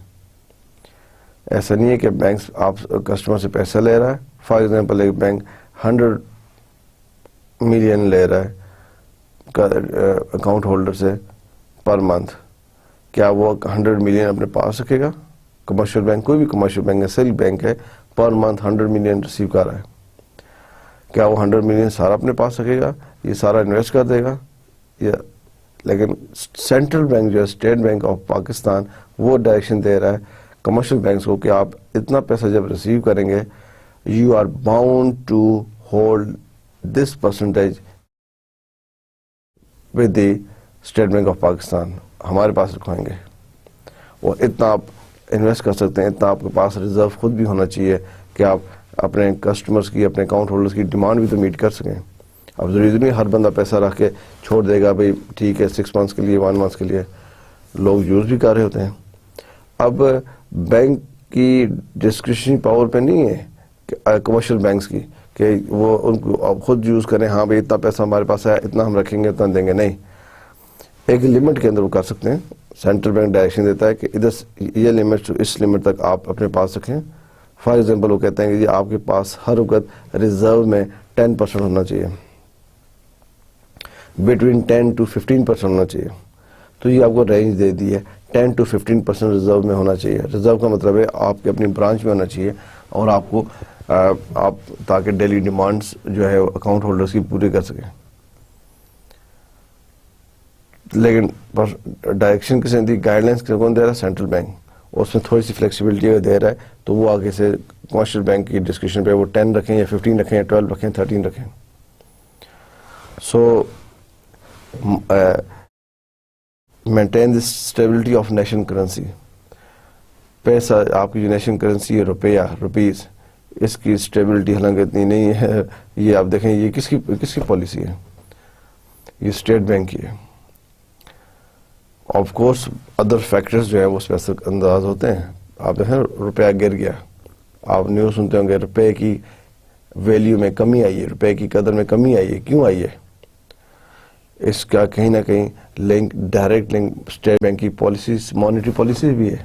ایسا نہیں ہے کہ بینک آپ کسٹمر سے پیسہ لے رہا ہے, فار ایگزامپل ایک بینک 100 ملین لے رہا ہے اکاؤنٹ ہولڈر سے پر منتھ, کیا وہ 100 ملین اپنے پاس رکھے گا؟ کمرشل بینک, کوئی بھی کمرشل بینک ہے, سیل بینک ہے, پر منتھ 100 ملین ریسیو کر رہا ہے, کیا وہ 100 ملین سارا اپنے پاس رکھے گا؟ یہ سارا انویسٹ کر دے گا یا؟ لیکن سینٹرل بینک جو ہے اسٹیٹ بینک آف پاکستان وہ ڈائریکشن دے رہا ہے کمرشل بینکس کو کہ آپ اتنا پیسہ جب ریسیو کریں گے you are bound to hold this percentage with the state bank of Pakistan, ہمارے پاس رکھوائیں گے, اور اتنا آپ انویسٹ کر سکتے ہیں, اتنا آپ کے پاس ریزرو خود بھی ہونا چاہیے کہ آپ اپنے کسٹمرز کی, اپنے اکاؤنٹ ہولڈرز کی ڈیمانڈ بھی تو میٹ کر سکیں. اب ضروری نہیں ہر بندہ پیسہ رکھ کے چھوڑ دے گا بھائی ٹھیک ہے 6 months کے لیے 1 month کے لیے, لوگ یوز بھی کر رہے ہوتے ہیں. اب بینک کی ڈسکریشنری پاور پہ نہیں ہے کمرشل بینکس کی کہ وہ ان کو اب خود یوز کریں, ہاں بھائی اتنا پیسہ ہمارے پاس ہے, اتنا ہم رکھیں گے, اتنا دیں گے, نہیں, ایک لمٹ کے اندر وہ کر سکتے ہیں. سینٹرل بینک ڈائریکشن دیتا ہے کہ ادھر یہ لمٹ اس لمٹ تک آپ اپنے پاس رکھیں. فار ایگزامپل وہ کہتے ہیں کہ جی آپ کے پاس ہر وقت ریزرو میں 10% ہونا چاہیے, بٹوین 10 to 15% ہونا چاہیے. تو یہ آپ کو رینج دے دی ہے 10 to 15% ریزرو میں ہونا چاہیے. ریزرو کا مطلب ہے آپ کے اپنی برانچ میں ہونا چاہیے, اور آپ کو آپ تاکہ ڈیلی ڈیمانڈس جو ہے اکاؤنٹ ہولڈرز کی پوری کر سکیں. لیکن ڈائریکشن کس نے دی, گائیڈ لائنس کون دے رہا ہے؟ Central bank. اس میں تھوڑی سی فلیکسیبلٹی اگر دے رہا ہے تو وہ آگے سے کمرشل بینک کی ڈسکشن پہ وہ 10 رکھیں یا 15 رکھیں یا 12 رکھیں 13 رکھیں. So maintain the stability of national currency. پیسہ آپ کی جو نیشنل کرنسی ہے روپیہ روپیز، اس کی اسٹیبلٹی حالانکہ اتنی نہیں ہے. یہ آپ دیکھیں یہ کس کی پالیسی ہے؟ یہ اسٹیٹ بینک کی ہے. آف کورس ادر فیکٹرز جو ہے وہ اس پہ اثر انداز ہوتے ہیں. آپ دیکھیں روپیہ گر گیا، آپ نیوز سنتے ہوں گے روپے کی ویلیو میں کمی آئی ہے، روپے کی قدر میں کمی آئی ہے. کیوں آئی ہے؟ اس کا کہیں نہ کہیں link, direct link state bank کی پالیسیز، مانیٹری پالیسیز بھی ہے.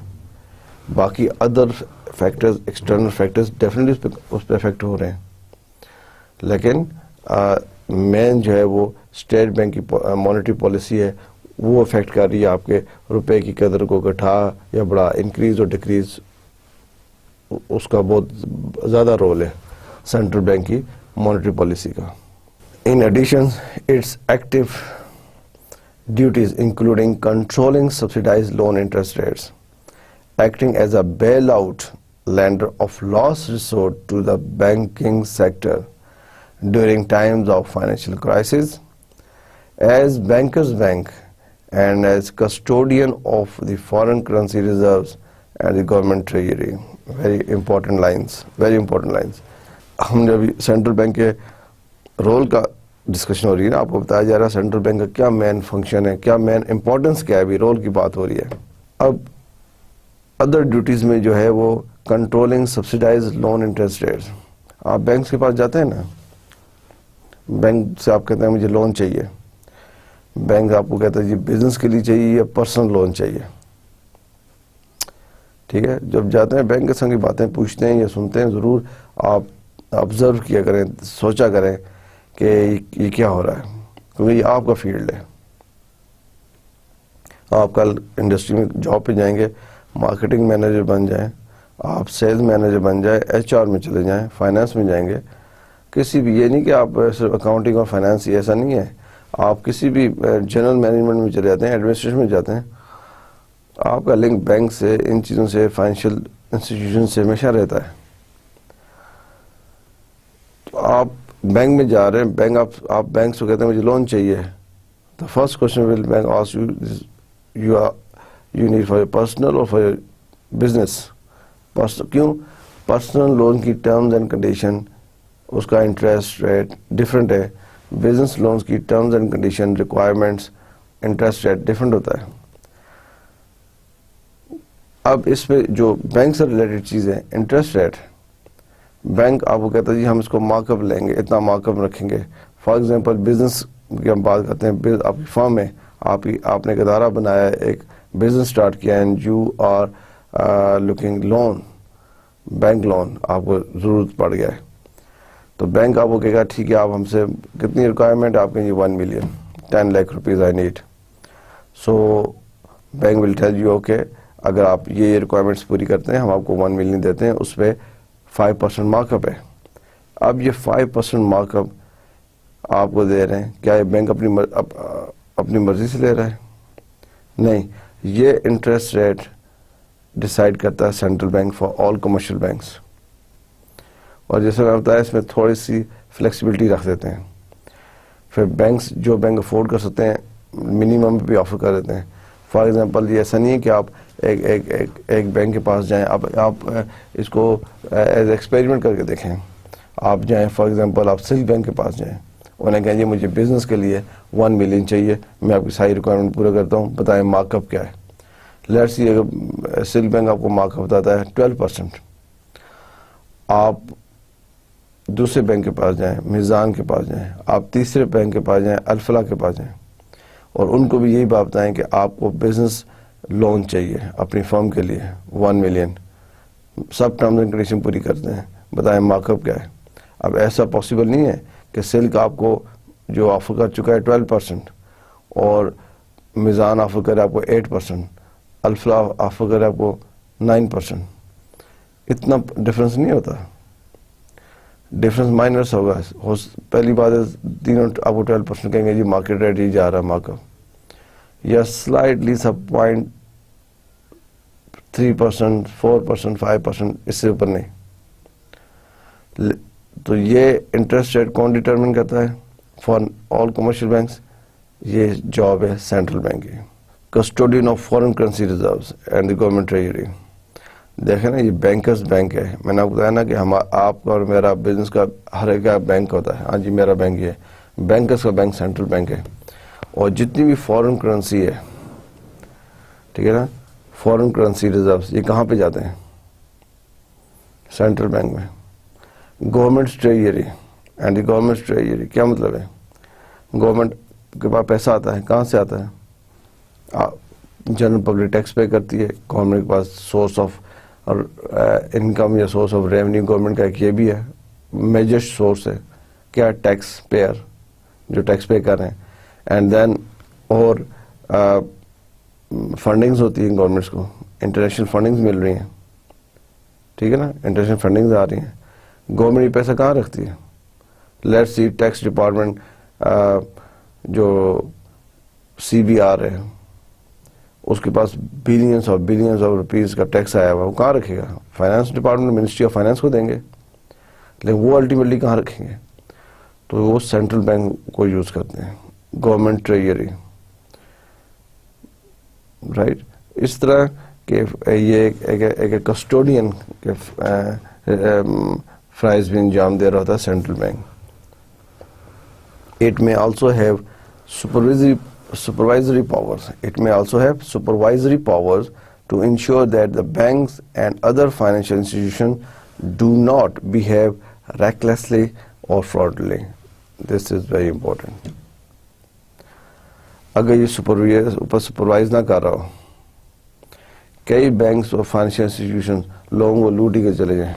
باقی other factors, external factors definitely اس پہ افیکٹ ہو رہے ہیں، لیکن مین جو ہے وہ اسٹیٹ بینک کی مانیٹری پالیسی ہے، وہ افیکٹ کر رہی ہے آپ کے روپے کی قدر کو گھٹا یا بڑا انکریز اور ڈکریز. اس کا بہت زیادہ رول ہے سینٹرل بینک کی مانیٹری پالیسی کا. In addition, its active duties including controlling subsidized loan interest rates, acting as a bailout lender of last resort to the banking sector during times of financial crisis, as bankers bank and as custodian of the foreign currency reserves and the government treasury. Very important lines, very important lines. ہم نے ابھی central bank کے role کا discussion ہو رہی ہے نا، آپ کو بتایا جا رہا ہے سینٹرل بینک کا کیا مین فنکشن ہے، کیا مین امپورٹنس کیا ہے، ابھی رول کی بات ہو رہی ہے. اب ادر ڈیوٹیز میں جو ہے وہ controlling subsidise loan interest rates. آپ بینکس کے پاس جاتے ہیں نا، بینک سے آپ کہتے ہیں مجھے لون چاہیے، بینک آپ کو کہتا ہے جی بزنس کے لیے چاہیے یا پرسنل لون چاہیے. ٹھیک ہے، جب جاتے ہیں بینک کے سنگ کی باتیں پوچھتے ہیں یا سنتے ہیں، ضرور آپ آبزرو کیا کریں، سوچا کریں کہ یہ کیا ہو رہا ہے، کیونکہ یہ آپ کا فیلڈ ہے. آپ کل انڈسٹری میں جاب پہ جائیں گے، مارکیٹنگ مینیجر بن جائیں، آپ سیلز مینیجر بن جائیں، ایچ آر میں چلے جائیں، فائنانس میں جائیں گے، کسی بھی، یہ نہیں کہ آپ صرف اکاؤنٹنگ اور فائنانس، ایسا نہیں ہے. آپ کسی بھی جنرل مینجمنٹ میں چلے جاتے ہیں، ایڈمنسٹریشن میں جاتے ہیں، آپ کا لنک بینک سے، ان چیزوں سے، فائنینشیل انسٹیٹیوشن سے ہمیشہ رہتا ہے. آپ بینک میں جا رہے ہیں، بینک آپ بینک سے کہتے ہیں مجھے لون چاہیے. The first question will bank ask you is you need for your personal or for your business. کیوں؟ پرسنل لون کی ٹرمز اینڈ کنڈیشن، اس کا انٹرسٹ ریٹ ڈفرینٹ ہے. بزنس لونز کی terms and condition, requirements, interest rate different ہوتا ہے. اب اس پہ جو بینک سے ریلیٹڈ چیزیں، انٹرسٹ ریٹ، بینک آپ کو کہتا ہے جی ہم اس کو مارک اپ لیں گے، اتنا مارک اپ رکھیں گے. فار ایگزامپل بزنس کی ہم بات کرتے ہیں، آپ کی فرم ہے، آپ نے ایک ادارہ بنایا ہے، ایک بزنس اسٹارٹ کیا، and you are looking loan, bank loan آپ کو ضرورت پڑ گیا ہے. تو بینک آپ کو کہے گا ٹھیک ہے، آپ ہم سے کتنی ریکوائرمنٹ، آپ کہیں 1 million, 10 lakh rupees I need. So bank will tell you okay, اگر آپ یہ ریکوائرمنٹس پوری کرتے ہیں ہم آپ کو 1 ملین دیتے ہیں، اس پہ 5% مارک اپ ہے. اب یہ 5% مارک اپ آپ کو دے رہے ہیں، کیا یہ بینک اپنی مرضی سے لے رہا ہے؟ نہیں، یہ انٹرسٹ ریٹ ڈیسائیڈ کرتا ہے central bank for all commercial banks. اور جیسے میں بتایا اس میں تھوڑی سی فلیکسیبلٹی رکھ دیتے ہیں. پھر بینکس جو بینک افورڈ کر سکتے ہیں منیمم بھی آفر کر دیتے ہیں. فار ایگزامپل یہ ایسا نہیں ہے کہ آپ ایک بینک کے پاس جائیں، آپ اس کو ایز ایکسپیریمنٹ کر کے دیکھیں. آپ جائیں فار ایگزامپل آپ سلک بینک کے پاس جائیں، انہیں کہیں جی مجھے بزنس کے لیے 1 ملین چاہیے، میں آپ کی ساری ریکوائرمنٹ پورا کرتا ہوں، بتائیں مارک اپ کیا ہے. لیٹس سی اگر سلک بینک آپ کو مارک اپ بتاتا ہے 12%، آپ دوسرے بینک کے پاس جائیں، میزان کے پاس جائیں، آپ تیسرے بینک کے پاس جائیں، الفلاح کے پاس جائیں، اور ان کو بھی یہی بات بتائیں کہ آپ کو بزنس لون چاہیے اپنی فرم کے لیے 1 million, sub terms and condition پوری کرتے ہیں، بتائیں مارک اپ کیا ہے. اب ایسا پاسبل نہیں ہے کہ سلک آپ کو جو آفر کر چکا ہے 12% اور میزان آفر کرے آپ کو 8%، الفلاح آفر کرے آپ کو 9%. اتنا ڈفرینس نہیں ہوتا، ڈفرینس مائنرس ہوگا. پہلی بات ہے تینوں آپ کو 12% کہیں گے جی مارکیٹ ریٹ ہی جا رہا ہے مارک اپ، یا سلائٹلی سب 0.3%، 4%، 5%، اس سے اوپر نہیں. تو یہ انٹرسٹ ریٹ کون ڈیٹرمن کرتا ہے فار آل کمرشل بینکس؟ یہ جاب ہے سینٹرل بینک کی. Custodian of foreign currency reserves and the government treasury. دیکھیں نا یہ بینکرز بینک ہے. میں نے آپ کو بتایا نا کہ آپ کا اور میرا بزنس کا ہر ایک کا بینک ہوتا ہے. ہاں جی میرا بینک یہ ہے. بینکرز کا بینک سینٹرل بینک ہے. اور جتنی بھی فارن کرنسی ہے ٹھیک ہے نا, فارن کرنسی ریزروز یہ کہاں پہ جاتے ہیں؟ سینٹرل بینک میں. Government treasury and the government treasury کیا مطلب ہے؟ گورنمنٹ کے پاس پیسہ آتا ہے. کہاں سے آتا ہے؟ جنرل پبلک ٹیکس پے کرتی ہے. گورنمنٹ کے پاس سورس آف انکم یا سورس آف ریونیو گورنمنٹ کا ایک یہ بھی ہے, میجر سورس ہے. کیا؟ ٹیکس پیئر جو ٹیکس پے کر رہے ہیں. اینڈ دین اور فنڈنگز ہوتی ہیں گورنمنٹس کو, انٹرنیشنل فنڈنگز مل رہی ہیں ٹھیک ہے نا, انٹرنیشنل فنڈنگز آ رہی ہیں. گورنمنٹ یہ پیسہ کہاں رکھتی ہے؟ لیٹ سی ٹیکس ڈپارٹمنٹ جو سی بی آر ہے اس کے پاس بلینز آف روپیز کا ٹیکس آیا ہوا, وہ کہاں رکھے گا؟ Finance department, ministry of finance کو دیں گے. لیکن وہ الٹیمیٹلی کہاں رکھیں گے؟ تو وہ سینٹرل بینک کو یوز کرتے ہیں, گورنمنٹ ٹریجری رائٹ. اس طرح کہ یہ ایک کسٹوڈین کے فرائض بھی انجام دے رہا ہوتا ہے central bank. It may also have supervisory powers. It may also have supervisory powers to ensure that the banks and other financial institutions do not behave recklessly or fraudulently. This is very important. اگر یہ supervise نہ کر رہا ہو, کئی banks اور financial institution لوگوں کو لوٹ ہی کے چلے جائیں.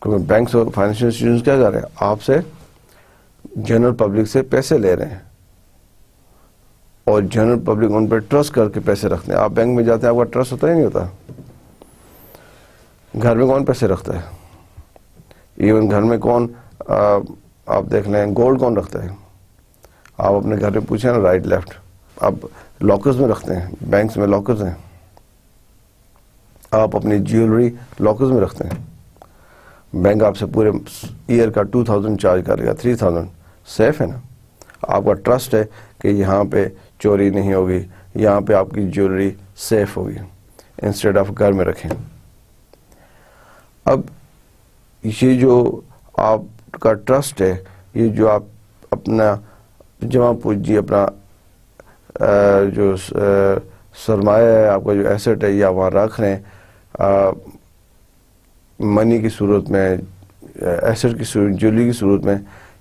کیونکہ بینکس اور فائنینشیل انسٹیٹیوشن کیا کر رہے ہیں؟ آپ سے جنرل پبلک سے پیسے لے رہے ہیں اور جنرل پبلک ان پہ ٹرسٹ کر کے پیسے رکھتے ہیں. آپ بینک میں جاتے ہیں, آپ کا ٹرسٹ ہوتا ہی نہیں ہوتا. گھر میں کون پیسے رکھتا ہے؟ ایون گھر میں کون آپ دیکھ لیں گولڈ کون رکھتا ہے؟ آپ اپنے گھر میں پوچھیں نا, رائٹ لیفٹ. آپ لاکرز میں رکھتے ہیں, بینکس میں لاکرز ہیں. آپ اپنی جیولری لاکرز میں رکھتے ہیں. بینک آپ سے پورے ایئر کا 2000 چارج کرے گا, 3000. سیف ہے نا. آپ کا ٹرسٹ ہے کہ یہاں پہ چوری نہیں ہوگی, یہاں پہ آپ کی جیولری سیف ہوگی, انسٹیڈ آف گھر میں رکھیں. اب یہ جو آپ کا ٹرسٹ ہے, یہ جو آپ اپنا جمع پوجی, اپنا جو سرمایہ ہے, آپ کا جو ایسٹ ہے, یا وہاں رکھ رہے ہیں منی کی صورت میں, ایسٹ کی صورت, جیولری کی صورت میں.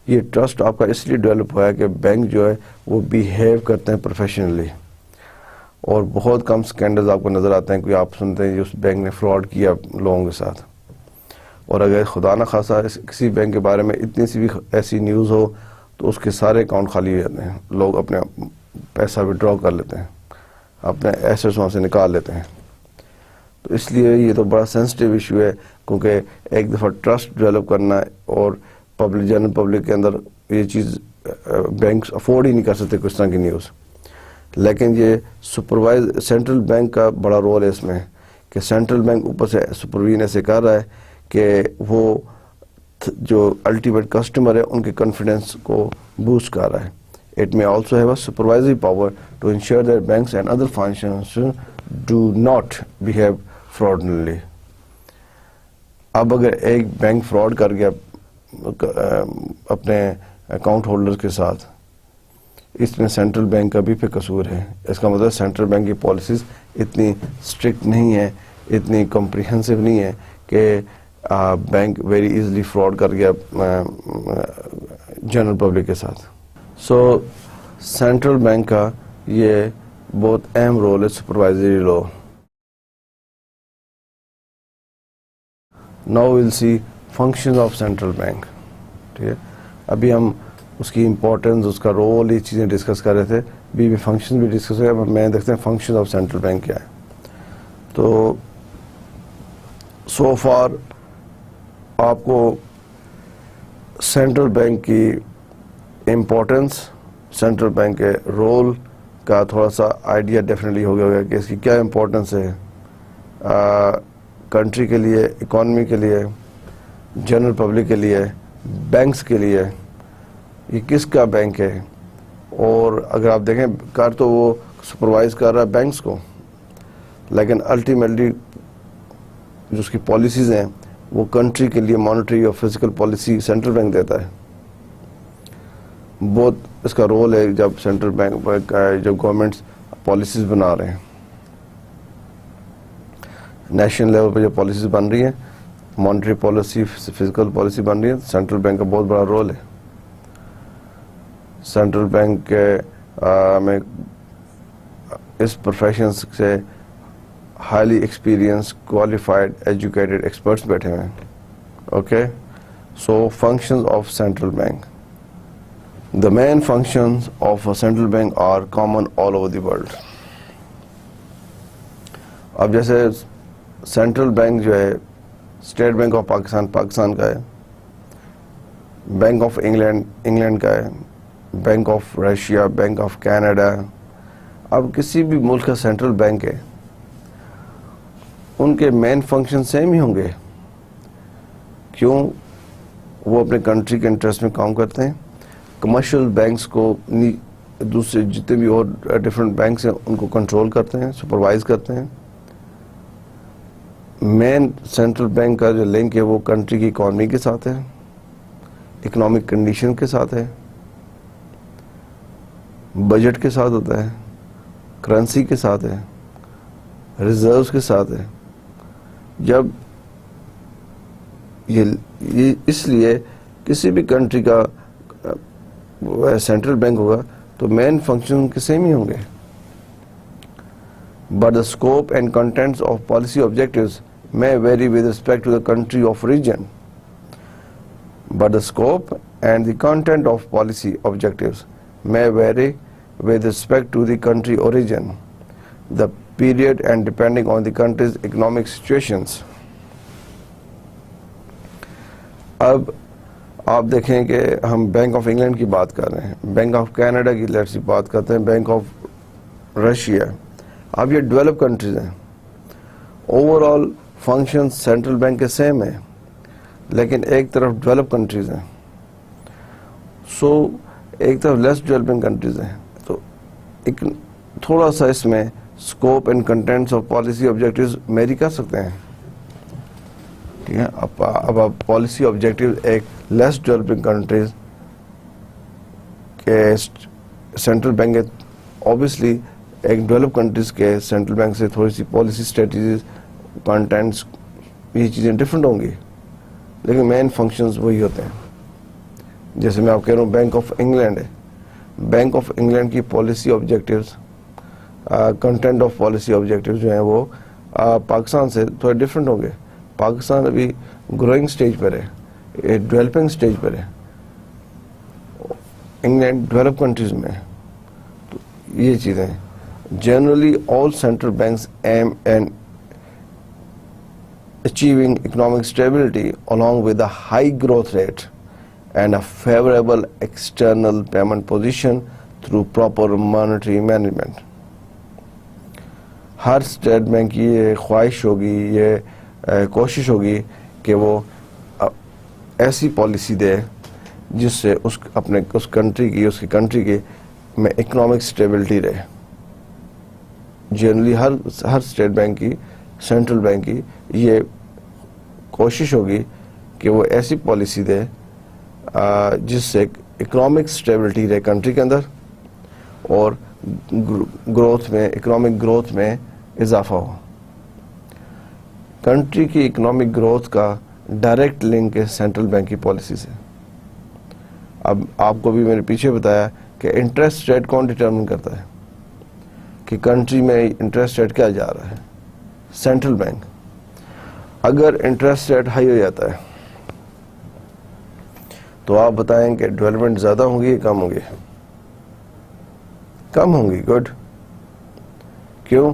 یہ ٹرسٹ آپ کا اس لیے ڈیولپ ہوا ہے کہ بینک جو ہے وہ بیہیو کرتے ہیں پروفیشنلی, اور بہت کم سکینڈلز آپ کو نظر آتے ہیں کہ آپ سنتے ہیں اس بینک نے فراڈ کیا لوگوں کے ساتھ. اور اگر خدا نہ خاصا کسی بینک کے بارے میں اتنی سی بھی ایسی نیوز ہو تو اس کے سارے اکاؤنٹ خالی ہو جاتے ہیں, لوگ اپنے پیسہ وڈرا کر لیتے ہیں, اپنے ایسٹس وہاں سے نکال لیتے ہیں. تو اس لیے یہ تو بڑا سینسٹیو ایشو ہے, کیونکہ ایک دفعہ ٹرسٹ ڈیولپ کرنا اور پبلک, جنرل پبلک کے اندر یہ چیز بینکس افورڈ ہی نہیں کر سکتے کس طرح کی نیوز. لیکن یہ سپروائز سینٹرل بینک کا بڑا رول ہے اس میں, کہ سینٹرل بینک اوپر سے سپرویژن ایسے کر رہا ہے کہ وہ جو الٹیمیٹ کسٹمر ہے ان کے کانفیڈنس کو بوسٹ کر رہا ہے. It may also have a supervisory power to ensure that banks and other financial institutions do not behave fraudulently. اب اگر ایک بینک فراڈ کر گیا اپنے اکاؤنٹ ہولڈرز کے ساتھ, اس میں سینٹرل بینک کا بھی پھر قصور ہے. اس کا مطلب سینٹرل بینک کی پالیسیز اتنی اسٹرکٹ نہیں ہیں, اتنی کمپریہنسو نہیں ہے کہ بینک ویری ایزلی فراڈ کر گیا جنرل پبلک کے ساتھ. سو سینٹرل بینک کا یہ بہت اہم رول ہے supervisory law. Now will see functions of central bank. ٹھیک ہے, ابھی ہم اس کی امپورٹنس, اس کا رول, یہ چیزیں ڈسکس کر رہے تھے. بھی فنکشن بھی ڈسکس ہوئے. اب میں دیکھتے ہیں فنکشن آف سینٹرل بینک کیا ہے. تو سو فار آپ کو سینٹرل بینک کی امپورٹنس, سینٹرل بینک کے رول کا تھوڑا سا آئیڈیا ڈیفینیٹلی ہو گیا ہوگا کہ اس کی کیا امپورٹنس ہے کنٹری کے لیے, اکانومی کے لیے, جنرل پبلک کے لیے, بینکس کے لیے. یہ کس کا بینک ہے؟ اور اگر آپ دیکھیں کر تو وہ سپروائز کر رہا ہے بینکس کو، لیکن الٹیمیٹلی جو اس کی پالیسیز ہیں وہ کنٹری کے لیے مانیٹری اور فزیکل پالیسی سینٹرل بینک دیتا ہے. بہت اس کا رول ہے جب سینٹرل بینک جب گورنمنٹس پالیسیز بنا رہے ہیں. نیشنل لیول پہ جو پالیسیز بن رہی ہیں، مانیٹری پالیسی، فزیکل پالیسی بن رہی ہے، سینٹرل بینک کا بہت بڑا رول ہے. سینٹرل بینک میں اس پروفیشن سے highly experience, qualified, educated experts بیٹھے ہوئے ہیں. Okay, so functions of central bank. The main functions of a central bank are common all over the world. اب جیسے سینٹرل بینک جو ہے state bank of Pakistan Pakistan کا ہے، بینک آف انگلینڈ انگلینڈ کا ہے، bank of Russia, bank of Canada. اب کسی بھی ملک کا سینٹرل بینک ہے، ان کے مین فنکشن سیم ہی ہوں گے. کیوں؟ وہ اپنے کنٹری کے انٹرسٹ میں کام کرتے ہیں. کمرشل بینکس کو دوسرے جتنے بھی اور ڈفرینٹ بینکس ہیں ان کو کنٹرول کرتے ہیں، سپروائز کرتے ہیں. مین سینٹرل بینک کا جو لنک ہے وہ کنٹری کی اکانومی کے ساتھ ہے، اکنامک کنڈیشن کے ساتھ ہے، بجٹ کے ساتھ ہوتا ہے، کرنسی کے ساتھ ہے، ریزروز کے ساتھ ہے. جب یہ اس لیے کسی بھی کنٹری کا سینٹرل بینک ہوگا تو مین فنکشن کے سیم ہی ہوں گے. But the scope and contents of policy objectives may vary with respect to the country of origin. But the scope and the content of policy objectives may vary with respect to the country origin, the period and depending on the country's economic situations. اب آپ دیکھیں کہ ہم bank of England کی بات کر رہے ہیں، بینک آف کینیڈا کی لیٹس بات کرتے ہیں، بینک آف رشیا. اب یہ ڈیولپ کنٹریز ہیں. Over all function central bank کے سیم ہیں، لیکن ایک طرف ڈیولپ کنٹریز ہیں، سو ایک طرف لیس ڈیولپنگ کنٹریز ہیں. تو ایک تھوڑا سا اس میں scope and contents of policy objectives میری کر سکتے ہیں. ٹھیک ہے، اب آپ پالیسی آبجیکٹیو ایک لیس ڈیولپنگ کنٹریز کے سینٹرل بینک اوبیسلی ایک ڈیولپ کنٹریز کے سینٹرل بینک سے تھوڑی سی پالیسی اسٹریٹجیز، کنٹینٹس، یہ چیزیں ڈفرینٹ ہوں گی، لیکن مین فنکشنز وہی ہوتے ہیں. جیسے میں آپ کہہ رہا ہوں بینک آف انگلینڈ ہے، بینک آف انگلینڈ کی policy objectives, content of policy objectives جو ہیں وہ پاکستان سے تھوڑے ڈفرینٹ ہوں گے. پاکستان ابھی گروئنگ سٹیج پر ہے، ڈیولپنگ سٹیج پر ہے، انگلینڈ ڈیولپ کنٹریز میں. تو یہ چیزیں generally all central banks aim at achieving economic stability along with a high growth rate and a favorable external payment position through proper monetary management. Hare state bank کی یہ خواہش ہوگی، یہ کوشش ہوگی کہ وہ ایسی پالیسی دے جس سے اس کنٹری کی میں اکنامک اسٹیبلٹی رہے. جنرلی ہر اسٹیٹ بینک کی، سینٹرل بینک کی یہ کوشش ہوگی کہ وہ ایسی پالیسی دے جس سے اکنامک اسٹیبلٹی رہے کنٹری کے اندر اور گروتھ میں، اکنامک گروتھ میں اضافہ ہو. کنٹری کی اکنامک گروتھ کا ڈائریکٹ لنک ہے سینٹرل بینک کی پالیسی سے. اب آپ کو بھی میں نے پیچھے بتایا کہ انٹرسٹ ریٹ کون ڈٹرمن کرتا ہے کہ کنٹری میں انٹرسٹ ریٹ کیا جا رہا ہے؟ Central bank. اگر انٹرسٹ ریٹ ہائی ہو جاتا ہے تو آپ بتائیں کہ ڈیولپمنٹ زیادہ ہوں گی یا کم ہوں گی؟ کم ہوں گی. گڈ. کیوں؟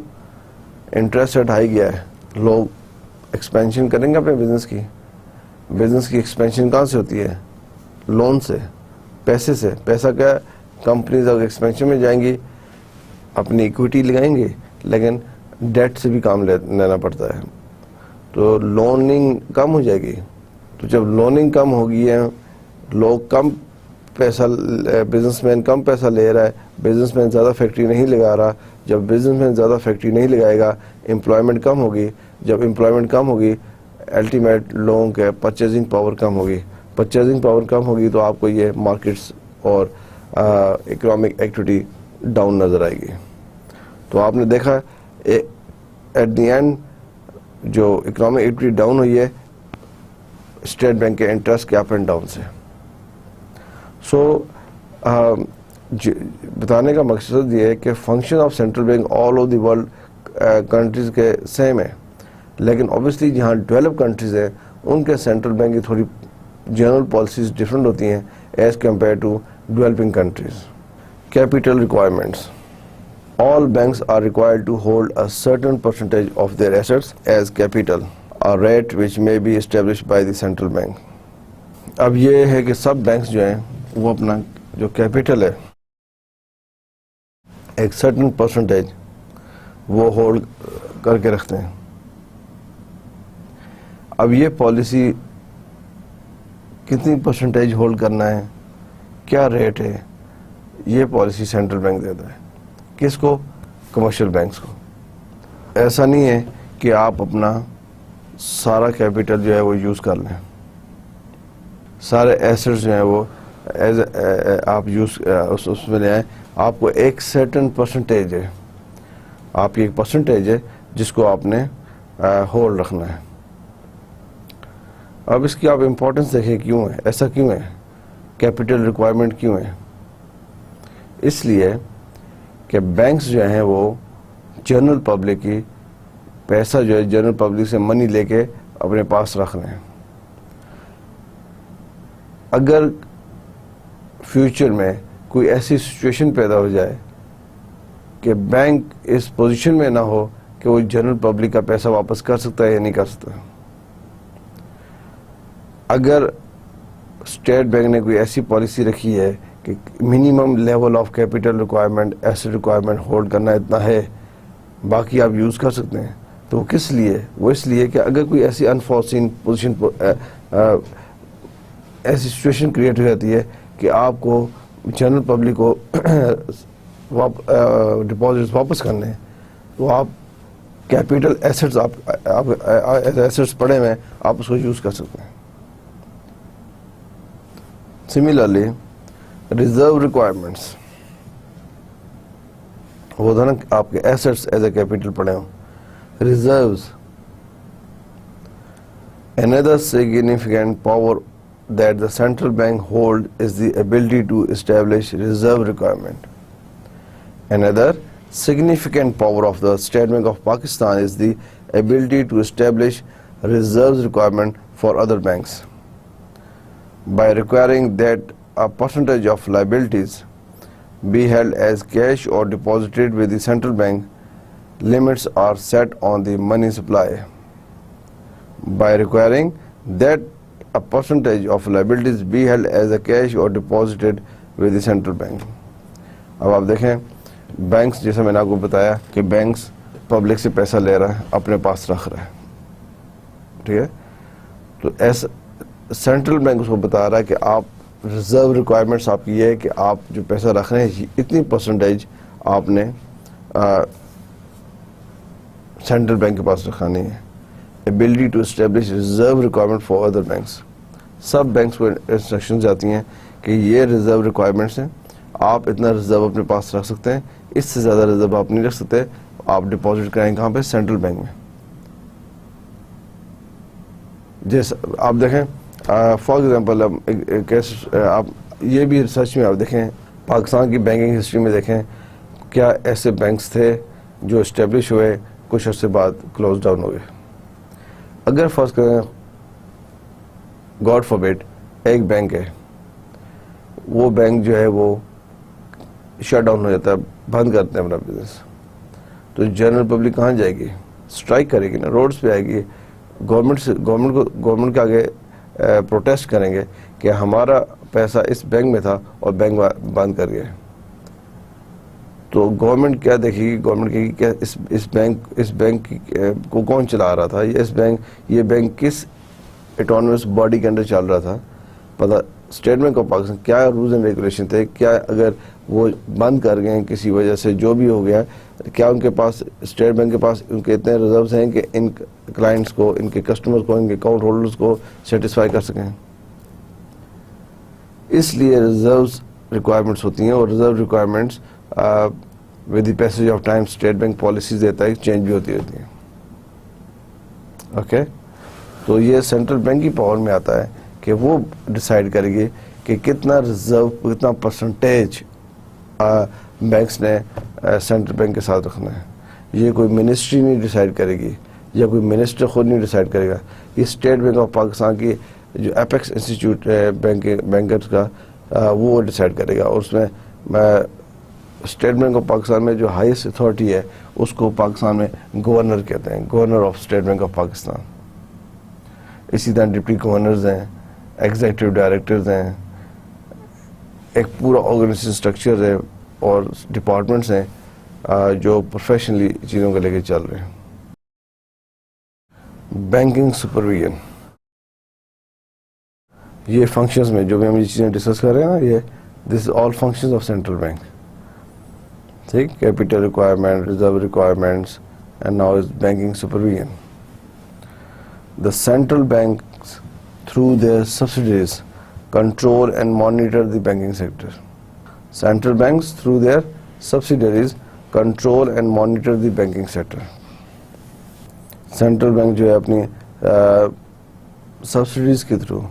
انٹرسٹ ریٹ ہائی گیا ہے، لوگ ایکسپینشن کریں گے اپنے بزنس کی ایکسپینشن کہاں سے ہوتی ہے؟ لون سے، پیسے سے. پیسہ کیا؟ کمپنیز اگر ایکسپینشن میں جائیں گی اپنی ایکویٹی لگائیں گے، لیکن ڈیٹ سے بھی کام لینا پڑتا ہے، تو لوننگ کم ہو جائے گی. تو جب لوننگ کم ہوگی ہے، لوگ کم پیسہ، بزنس مین کم پیسہ لے رہا ہے، بزنس مین زیادہ فیکٹری نہیں لگا رہا، جب بزنس میں زیادہ فیکٹری نہیں لگائے گا امپلائمنٹ کم ہوگی. جب امپلائمنٹ کم ہوگی الٹیمیٹ لوگوں کے پرچیزنگ پاور کم ہوگی. پرچیزنگ پاور کم ہوگی تو آپ کو یہ مارکیٹس اور اکنامک ایکٹیویٹی ڈاؤن نظر آئے گی. تو آپ نے دیکھا ایٹ دی اینڈ جو اکنامک ایکٹیویٹی ڈاؤن ہوئی ہے اسٹیٹ بینک کے انٹرسٹ کے اپ اینڈ ڈاؤن سے. سو بتانے کا مقصد یہ ہے کہ function of central bank all over the world countries کے سیم ہے, لیکن اوبیسلی جہاں ڈیولپ کنٹریز ہیں ان کے سینٹرل بینک کی تھوڑی جنرل پالیسیز ڈفرینٹ ہوتی ہیں as compare to developing countries. Capital requirements. All banks are required to hold a certain percentage of their assets as capital, a rate which may be established by the central bank. اب یہ ہے کہ سب banks جو ہیں وہ اپنا جو capital ہے ایک سرٹن پرسنٹیج وہ ہولڈ کر کے رکھتے ہیں. اب یہ پالیسی کتنی پرسنٹیج ہولڈ کرنا ہے, کیا ریٹ ہے, یہ پالیسی سینٹرل بینک دیتا ہے. کس کو؟ کمرشل بینکس کو. ایسا نہیں ہے کہ آپ اپنا سارا کیپیٹل جو ہے وہ یوز کر لیں, سارے ایسٹس جو ہیں وہ آپ یوز اس میں لے آئیں. آپ کو ایک سرٹن پرسنٹیج ہے, آپ کی ایک پرسنٹیج ہے جس کو آپ نے ہولڈ رکھنا ہے. اب اس کی آپ امپورٹنس دیکھیں کیوں ہے, ایسا کیوں ہے, کیپیٹل ریکوائرمنٹ کیوں ہے. اس لیے کہ بینکس جو ہیں وہ جنرل پبلک کی پیسہ جو ہے جنرل پبلک سے منی لے کے اپنے پاس رکھ رہے ہیں. اگر فیوچر میں کوئی ایسی سچویشن پیدا ہو جائے کہ بینک اس پوزیشن میں نہ ہو کہ وہ جنرل پبلک کا پیسہ واپس کر سکتا ہے یا نہیں کر سکتا, اگر اسٹیٹ بینک نے کوئی ایسی پالیسی رکھی ہے کہ minimum level of capital requirement asset requirement hold کرنا اتنا ہے, باقی آپ یوز کر سکتے ہیں, تو وہ کس لیے؟ وہ اس لیے کہ اگر کوئی ایسی انفورسین پوزیشن ایسی سچویشن کریٹ ہو جاتی ہے کہ آپ کو جنرل پبلک کو ڈپازٹس واپس کرنے ہیں, تو آپ کیپیٹل ایسٹس ایسٹس پڑے ہوئے آپ اس کو یوز کر سکتے ہیں. سملرلی ریزرو ریکوائرمنٹس, وہ تھا نا آپ کے ایسٹس ایز اے کیپیٹل پڑے ہوں. Reserves, another significant power that the central bank hold is the ability to establish reserve requirement. Another significant power of the State Bank of Pakistan is the ability to establish reserves requirement for other banks by requiring that a percentage of liabilities be held as cash or deposited with the central bank. Limits are set on the money supply by requiring that a percentage of liabilities be held as a cash or deposited with the central bank. اب آپ دیکھیں banks, جیسے میں نے آپ کو بتایا کہ بینکس پبلک سے پیسہ لے رہا ہے اپنے پاس رکھ رہا ہے, ٹھیک ہے, تو ایسا سینٹرل بینک اس کو بتا رہا ہے کہ آپ ریزرو ریکوائرمنٹس آپ کی یہ ہے کہ آپ جو پیسہ رکھ رہے ہیں اتنی پرسنٹیج آپ نے سینٹرل بینک کے پاس رکھانی ہے. Ability to establish reserve requirement for other banks, سب بینکس کو انسٹرکشنز آتی ہیں کہ یہ ریزرو ریکوائرمنٹس ہیں, آپ اتنا ریزرو اپنے پاس رکھ سکتے ہیں, اس سے زیادہ ریزرو آپ نہیں رکھ سکتے, آپ ڈپازٹ کرائیں کہاں پہ؟ سینٹرل بینک میں. جیسے آپ دیکھیں فار ایگزامپل آپ یہ بھی ریسرچ میں آپ دیکھیں پاکستان کی بینکنگ ہسٹری میں دیکھیں کیا ایسے بینکس تھے جو اسٹیبلش ہوئے کچھ عرصے بعد کلوز ڈاؤن ہو گئے. اگر فرض کریں گاڈ فاربیڈ ایک بینک ہے, وہ بینک جو ہے وہ شٹ ڈاؤن ہو جاتا ہے, بند کرتے ہیں اپنا بزنس, تو جنرل پبلک کہاں جائے گی؟ اسٹرائک کرے گی نا, روڈز پہ آئے گی, گورنمنٹ کے آگے پروٹیسٹ کریں گے کہ ہمارا پیسہ اس بینک میں تھا اور بینک بند کر گیا. تو گورنمنٹ کیا دیکھے گی؟ گورنمنٹ کہے گی کہ اس بینک کو کون چلا رہا تھا, یہ بینک کس اٹانومس باڈی کے اندر چل رہا تھا, پتہ اسٹیٹ بینک آف پاکستان کیا رولز اینڈ ریگولیشن تھے, کیا اگر وہ بند کر گئے کسی وجہ سے جو بھی ہو گیا, کیا ان کے پاس اسٹیٹ بینک کے پاس ان کے اتنے ریزروز ہیں کہ ان کلائنٹس کو, ان کے کسٹمر کو, ان کے اکاؤنٹ ہولڈرز کو سیٹسفائی کر سکیں؟ اس لیے ریزروز ریکوائرمنٹس ہوتی ہیں, اور reserve requirements with the passage of time state bank policies دیتا ہے, چینج بھی ہوتی رہتی ہیں. اوکے, تو یہ سینٹرل بینک کی پاور میں آتا ہے کہ وہ ڈیسائیڈ کرے گی کہ کتنا ریزرو, کتنا پرسنٹیج بینکس نے سینٹرل بینک کے ساتھ رکھنا ہے. یہ کوئی منسٹری نہیں ڈیسائیڈ کرے گی, یا کوئی منسٹر خود نہیں ڈیسائیڈ کرے گا. یہ اسٹیٹ بینک آف پاکستان کی جو اپیکس انسٹیٹیوٹ ہے بینکرز کا, وہ ڈیسائیڈ کرے گا. اور اس میں اسٹیٹ بینک آف پاکستان میں جو ہائیسٹ اتھارٹی ہے اس کو پاکستان میں گورنر کہتے ہیں, governor of State bank of Pakistan. اسی طرح ڈپٹی گورنرز ہیں, ایگزیکٹو ڈائریکٹرز ہیں, ایک پورا آرگنائزیشن اسٹرکچر ہے, اور ڈپارٹمنٹس ہیں جو پروفیشنلی چیزوں کو لے کے چل رہے ہیں. بینکنگ سپرویژن, یہ فنکشنز میں جو بھی ہم یہ چیزیں ڈسکس کر رہے ہیں نا, یہ دس آل فنکشنز آف سینٹرل بینک. ٹھیک, capital requirement, reserve requirements, and now is banking supervision. The central banks through their subsidiaries control and monitor the banking sector. Central banks through their subsidiaries control and monitor the banking sector. Central bank جو ہے اپنی subsidies کے through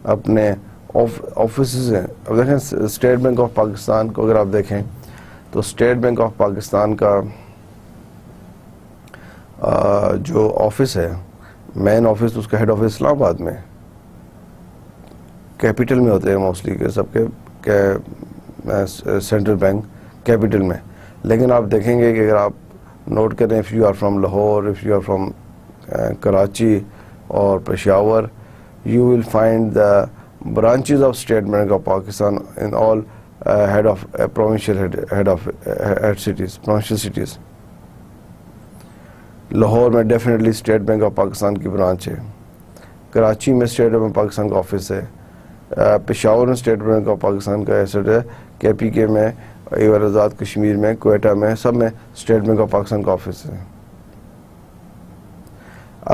اپنے offices ہیں. اب دیکھیں state bank of Pakistan کو اگر آپ دیکھیں تو اسٹیٹ بینک آف پاکستان کا جو آفس ہے, مین آفس, اس کا ہیڈ آفس اسلام آباد میں, کیپٹل میں ہوتے ہیں موسٹلی کہ سب کے سینٹرل بینک کیپٹل میں. لیکن آپ دیکھیں گے کہ اگر آپ نوٹ کریں, if you are from Lahore, if you are from Karachi اور Peshawar, you will find the branches of State bank of Pakistan in all head of provincial head of head cities, provincial cities. Lahore میں definitely State bank of Pakistan کی branch ہے, کراچی میں state bank of Pakistan کا office ہے, پشاور میں state bank of Pakistan کا asset ہے, KPK میں, ایور آزاد کشمیر میں, کوئٹہ میں, سب میں اسٹیٹ بینک آف پاکستان کا آفس ہے.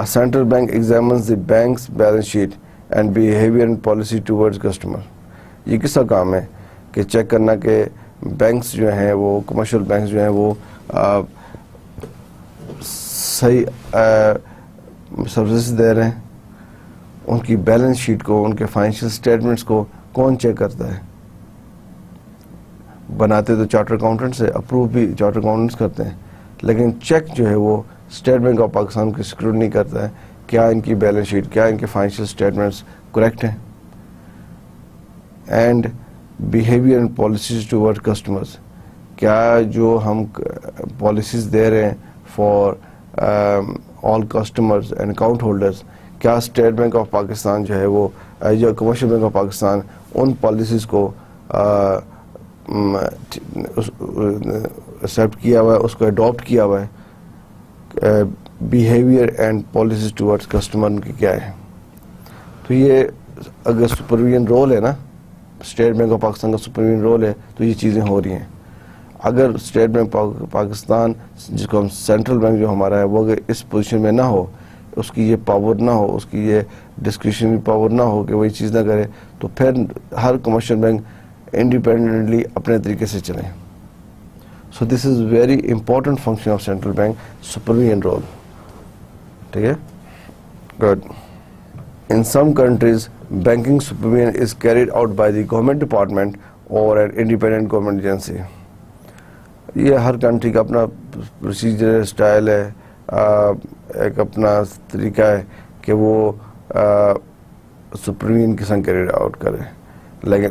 Central bank examines the banks balance sheet and behaviour and policy towards customer. یہ کس کا کام ہے کہ چیک کرنا کہ بینکس جو ہیں وہ, کمرشل بینکس جو ہیں وہ صحیح سروسز دے رہے ہیں. ان کی بیلنس شیٹ کو, ان کے فائنینشیل اسٹیٹمنٹس کو کون چیک کرتا ہے؟ بناتے تو چارٹر اکاؤنٹنٹس ہے, اپروو بھی چارٹر اکاؤنٹنٹس کرتے ہیں, لیکن چیک جو ہے وہ اسٹیٹ بینک آف پاکستان کی سکیورٹی کرتا ہے کیا ان کی بیلنس شیٹ, کیا ان کے فائنینشیل اسٹیٹمنٹس کریکٹ ہیں. And behaviour and policies toward customers, کیا جو ہم پالیسیز دے رہے ہیں for all customers and account holders, کیا اسٹیٹ بینک آف پاکستان جو ہے وہ, جو commercial bank of Pakistan in policies کو ایکسیپٹ کیا ہوا ہے, اس کو اڈاپٹ کیا ہوا ہے. Behaviour and policies towards customer کی کیا ہے. تو یہ اگر سپرویژن رول ہے نا, اسٹیٹ بینک آف پاکستان کا سپرویژن رول ہے, تو یہ چیزیں ہو رہی ہیں. اگر اسٹیٹ بینک پاکستان, جس کو ہم سینٹرل بینک جو ہمارا ہے, وہ اگر اس پوزیشن میں نہ ہو, اس کی یہ پاور نہ ہو, اس کی یہ ڈسکریشنری پاور نہ ہو کہ وہ یہ چیز نہ کرے, تو پھر ہر کمرشل بینک انڈیپینڈنٹلی اپنے طریقے سے چلیں. So this is very important function of central bank, supervision role. ٹھیک ہے, good. In some countries, banking supervision is carried out by the government department or an independent government agency. یہ ہر country کا اپنا procedure ہے, style ہے, ایک اپنا طریقہ ہے کہ وہ سپرویژن کس طرح کیریڈ آؤٹ کرے. لیکن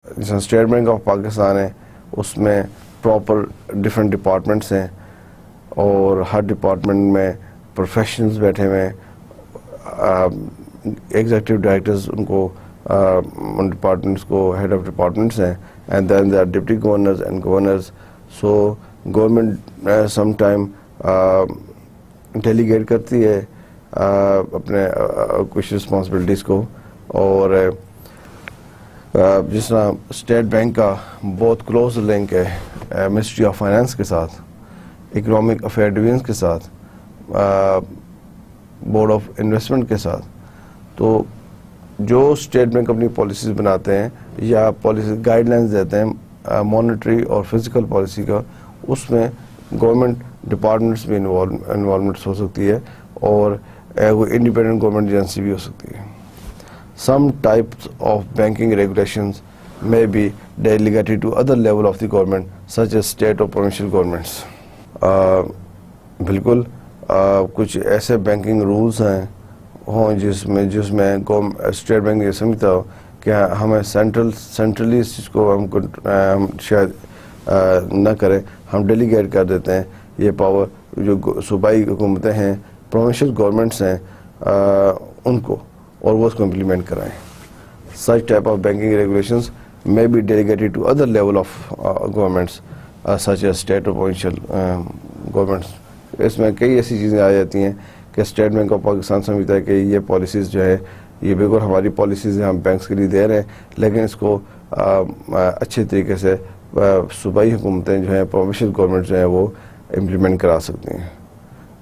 جیسے اسٹیٹ بینک آف پاکستان ہے, اس میں پراپر ڈفرینٹ ڈپارٹمنٹس ہیں, اور ہر ڈپارٹمنٹ میں پروفیشنلز بیٹھے ہوئے ہیں, ایگزیکٹو ڈائریکٹرز ان کو ان ڈپارٹمنٹس کو ہیڈ آف ڈپارٹمنٹس ہیں, and then they are deputy governors and governors. So government some time delegate کرتی ہے اپنے کچھ رسپانسبلٹیز کو, اور جس طرح اسٹیٹ بینک کا بہت کلوز لنک ہے منسٹری آف فائنانس کے ساتھ، اکنامک افیئر ڈویژن کے ساتھ، بورڈ آف انویسٹمنٹ کے ساتھ. تو جو اسٹیٹ بینک اپنی پالیسیز بناتے ہیں یا پالیسی گائیڈ لائنز دیتے ہیں مانیٹری اور فزیکل پالیسی کا، اس میں گورنمنٹ ڈپارٹمنٹس بھی انوالومنٹس ہو سکتی ہے اور انڈیپینڈنٹ گورنمنٹ ایجنسی بھی ہو سکتی ہے. Some types of banking regulations may be delegated to other level of the government such as state or provincial governments. بالکل کچھ ایسے بینکنگ رولز ہیں ہوں جس میں اسٹیٹ بینک یہ سمجھتا ہو کہ ہمیں سینٹرلی اس چیز کو ہم شاید نہ کریں، ہم ڈیلیگیٹ کر دیتے ہیں یہ پاور جو صوبائی حکومتیں ہیں، پروونشل گورنمنٹس ہیں ان کو، اور وہ اس کو امپلیمنٹ کرائیں. Such type of banking regulations may be delegated to other level of governments such as state or provincial governments. اس میں کئی ایسی چیزیں آ جاتی ہیں کہ اسٹیٹ بینک آف پاکستان سمجھتا ہے کہ یہ پالیسیز جو ہے یہ بالکل ہماری پالیسیز ہم بینکس کے لیے دے رہے ہیں، لیکن اس کو اچھے طریقے سے صوبائی حکومتیں جو ہیں، پروونشل گورنمنٹ جو ہیں وہ امپلیمنٹ کرا سکتی ہیں.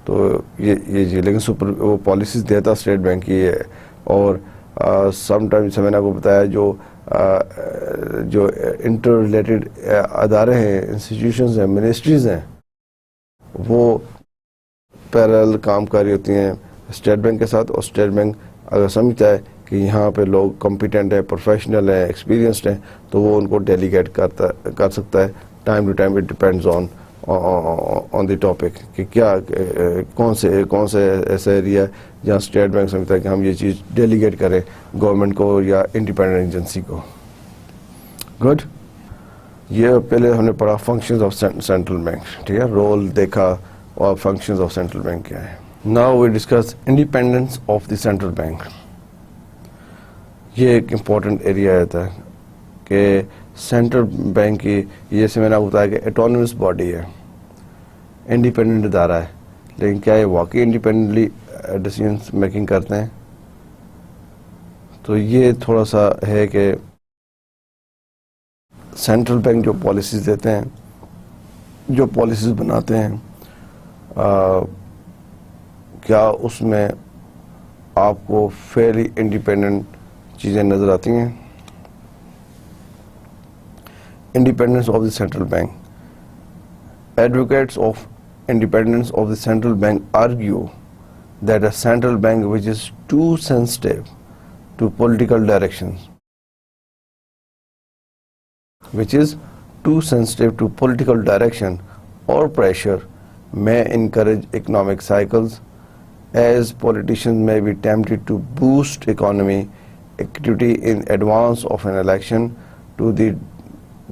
تو یہ جی لیکن وہ پالیسیز دیتا اسٹیٹ بینک کی ہے. اور سم ٹائمس میں نے آپ کو بتایا جو انٹر ریلیٹڈ ادارے ہیں، انسٹیٹیوشنز ہیں، منسٹریز ہیں، وہ پیرل کام کر رہی ہوتی ہیں اسٹیٹ بینک کے ساتھ. اور اسٹیٹ بینک اگر سمجھتا ہے کہ یہاں پہ لوگ کمپیٹنٹ ہیں، پروفیشنل ہیں، ایکسپیرینسڈ ہیں، تو وہ ان کو ڈیلیگیٹ کر سکتا ہے. Time to time it depends on the topic کہ کیا کون سے ایسا ایریا جہاں اسٹیٹ بینک سمجھتا ہے کہ ہم یہ چیز ڈیلیگیٹ کریں گورنمنٹ کو یا انڈیپینڈنٹ ایجنسی کو. گڈ. یہ پہلے ہم نے پڑھا فنکشنز آف سینٹرل بینک، ٹھیک ہے، رول دیکھا اور فنکشنز آف سینٹرل بینک کیا ہے. Now we discuss independence of the central bank. یہ ایک امپورٹنٹ ایریا رہتا ہے کہ سینٹرل بینک کی، جیسے میں نے آپ کو بتایا کہ اٹانومس باڈی ہے، انڈیپینڈنٹ ادارہ ہے، لیکن کیا یہ واقعی انڈیپینڈنٹلی ڈیسیژنس میکنگ کرتے ہیں؟ تو یہ تھوڑا سا ہے کہ سینٹرل بینک جو پالیسیز دیتے ہیں، جو پالیسیز بناتے ہیں، کیا اس میں آپ کو فیئرلی انڈیپینڈنٹ چیزیں نظر آتی ہیں؟ Independence of the central bank. Advocates of independence of the central bank argue that a central bank which is too sensitive to political directions, or pressure may encourage economic cycles, as politicians may be tempted to boost economy activity in advance of an election to the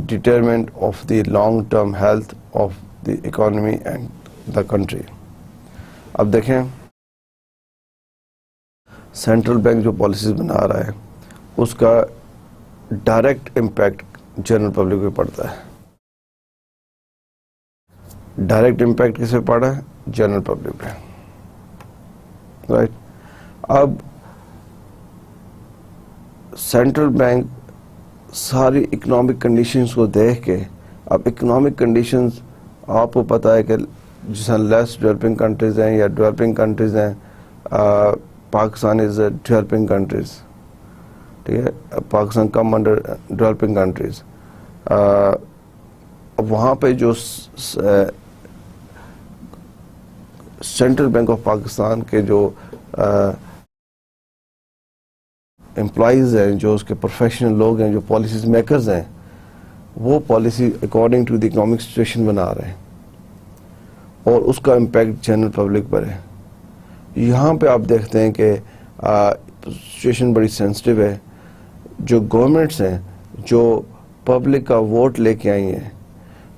determinant of the long-term health of the economy and the country. اب دیکھیں central bank جو policies بنا رہا ہے اس کا direct impact general public پہ پڑتا ہے. ڈائریکٹ امپیکٹ کس پہ پڑا ہے؟ جنرل پبلک پہ. رائٹ. اب سینٹرل بینک ساری اکنامک کنڈیشنز کو دیکھ کے، اب اکنامک کنڈیشنز آپ کو پتہ ہے کہ جس طرح لیس ڈیولپنگ کنٹریز ہیں یا ڈیولپنگ کنٹریز ہیں، Pakistan is a developing countries, ٹھیک ہے، Pakistan come under developing countries. اب وہاں پہ جو سینٹرل بینک آف پاکستان کے جو امپلائیز ہیں، جو اس کے پروفیشنل لوگ ہیں، جو پالیسیز میکرز ہیں، وہ policy according to the economic situation بنا رہے ہیں اور اس کا امپیکٹ جنرل پبلک پر ہے. یہاں پہ آپ دیکھتے ہیں کہ سچویشن بڑی سینسٹیو ہے. جو گورنمنٹس ہیں جو پبلک کا ووٹ لے کے آئی ہیں،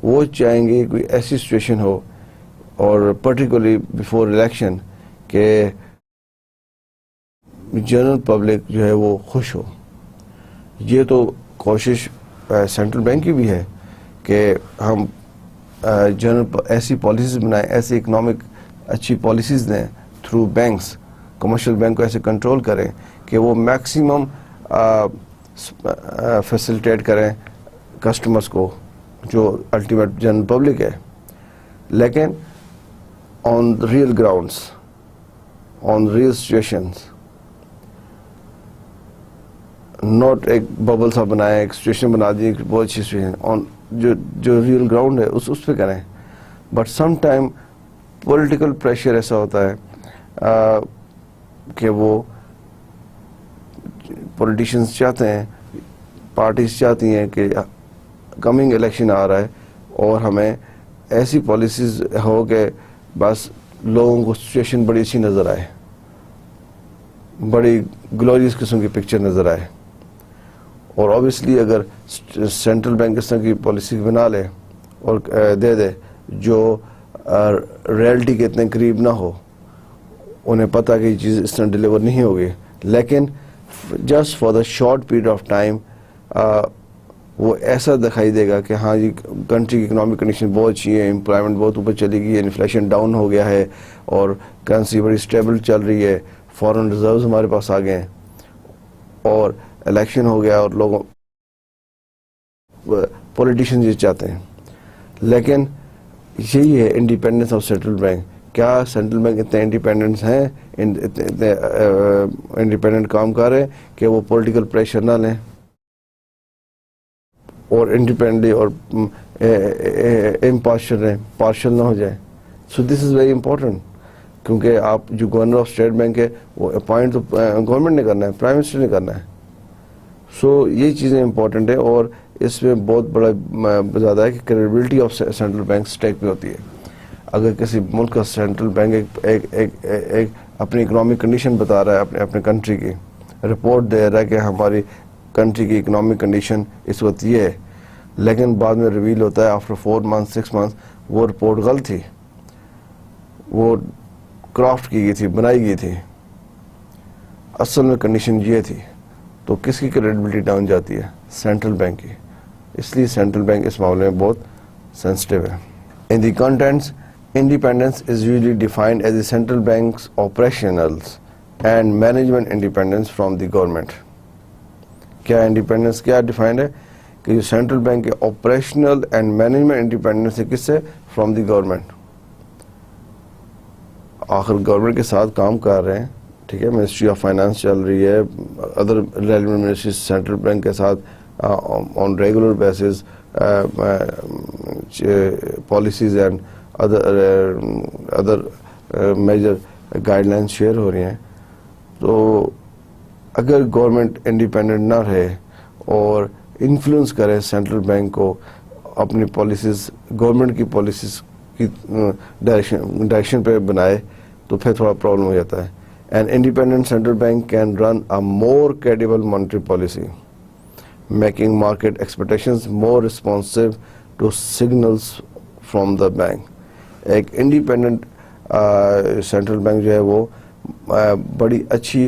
وہ چاہیں گے کوئی ایسی سچویشن ہو، اور پرٹیکولرلی بیفور الیکشن، کہ جنرل پبلک جو ہے وہ خوش ہو. یہ تو کوشش سینٹرل بینک کی بھی ہے کہ ہم ایسی پالیسیز بنائیں، ایسی اکنامک اچھی پالیسیز دیں تھرو بینکس، کمرشل بینک کو ایسے کنٹرول کریں کہ وہ میکسیمم فیسلٹیٹ کریں کسٹمرز کو جو الٹیمیٹ جنرل پبلک ہے، لیکن آن real grounds, on real situations, not ایک ببل سا بنائیں، ایک سچویشن بنا دی ایک بہت اچھی سچویشن، آن جو ریئل گراؤنڈ ہے اس پہ کریں. But some time political pressure ایسا ہوتا ہے کہ وہ پولیٹیشینز چاہتے ہیں، پارٹیز چاہتی ہیں کہ کمنگ الیکشن آ رہا ہے اور ہمیں ایسی پالیسیز ہو کہ بس لوگوں کو سچویشن بڑی اچھی نظر آئے، بڑی گلوریس قسم کی پکچر نظر آئے. اور اوبیسلی اگر سینٹرل بینک اس طرح کی پالیسی بنا لے اور دے دے جو ریئلٹی کے اتنے قریب نہ ہو، انہیں پتہ کہ یہ چیز اس طرح ڈیلیور نہیں ہوگی، لیکن just for the short period of time وہ ایسا دکھائی دے گا کہ ہاں جی کنٹری کی اکنامک کنڈیشن بہت اچھی ہے، امپلائمنٹ بہت اوپر چلی گئی ہے، انفلیشن ڈاؤن ہو گیا ہے اور کرنسی بڑی اسٹیبل چل رہی ہے، فارن ریزروز ہمارے پاس آ گئے ہیں اور الیکشن ہو گیا اور لوگوں پولیٹیشین یہ چاہتے ہیں. لیکن یہی ہے انڈیپینڈنس آف سینٹرل بینک. کیا سینٹرل بینک اتنے انڈیپینڈنس ہیں، اتنے انڈیپینڈنٹ کام کر رہے ہیں کہ وہ پولیٹیکل پریشر نہ لیں اور انڈیپینڈنٹلی اور امپارشل رہیں، پارشل نہ ہو جائیں. سو دس از ویری امپورٹنٹ، کیونکہ آپ جو گورنر آف اسٹیٹ بینک ہے وہ اپوائنٹ تو گورنمنٹ نے کرنا ہے، پرائم منسٹر نے کرنا ہے. سو یہ چیزیں امپورٹنٹ ہیں اور اس میں بہت بڑا زیادہ ہے کہ credibility of central bank stack پہ ہوتی ہے. اگر کسی ملک کا سینٹرل بینک ایک اپنی اکنامک کنڈیشن بتا رہا ہے، اپنے کنٹری کی رپورٹ دے رہا ہے کہ ہماری کنٹری کی اکنامک کنڈیشن اس وقت یہ ہے، لیکن بعد میں ریویل ہوتا ہے آفٹر 4 months 6 months وہ رپورٹ غلط تھی، وہ کرافٹ کی گئی تھی، بنائی گئی تھی، اصل میں کنڈیشن یہ تھی، تو کس کی کریڈیبلٹی ڈاؤن جاتی ہے؟ سینٹرل بینک کی. اس لیے سینٹرل بینک اس معاملے میں بہت سینسٹیو ہے. In the continents, independence is usually defined as the central bank's operationals and management independence from the government. کیا انڈیپینڈنس کیا ڈیفائنڈ ہے کہ سینٹرل بینک کے آپریشنل اینڈ مینجمنٹ انڈیپینڈنس ہے کس سے؟ From the government. آخر گورنمنٹ کے ساتھ کام کر رہے ہیں، ٹھیک ہے، منسٹری آف فائنانس چل رہی ہے، other relevant ministries central bank کے ساتھ on regular basis policies and other major guidelines share ہو رہی ہیں. تو اگر گورنمنٹ انڈیپینڈنٹ نہ رہے اور انفلوئنس کرے سینٹرل بینک کو اپنی پالیسیز، گورنمنٹ کی پالیسیز کی ڈائریکشن پہ بنائے، تو پھر تھوڑا پرابلم ہو جاتا ہے. An independent central bank can run a more credible monetary policy, making market expectations more responsive to signals from the bank. ایک انڈیپینڈنٹ سینٹرل بینک جو ہے وہ بڑی اچھی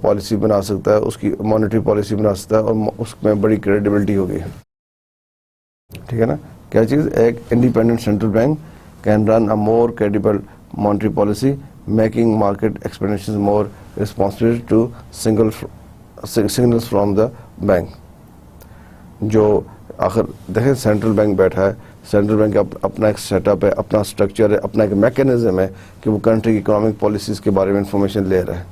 پالیسی بنا سکتا ہے، اس کی مانیٹری پالیسی بنا سکتا ہے اور اس میں بڑی کریڈیبلٹی ہوگی. ٹھیک ہے نا؟ کیا چیز؟ ایک independent central bank can run a more credible monetary policy making market expectations more responsible to signals from the bank. جو آخر دیکھیں سینٹرل بینک بیٹھا ہے، سینٹرل بینک کا اپنا ایک سیٹ اپ ہے، اپنا اسٹرکچر ہے، اپنا ایک میکینزم ہے کہ وہ کنٹری کی اکنامک پالیسیز کے بارے میں انفارمیشن لے رہا ہے.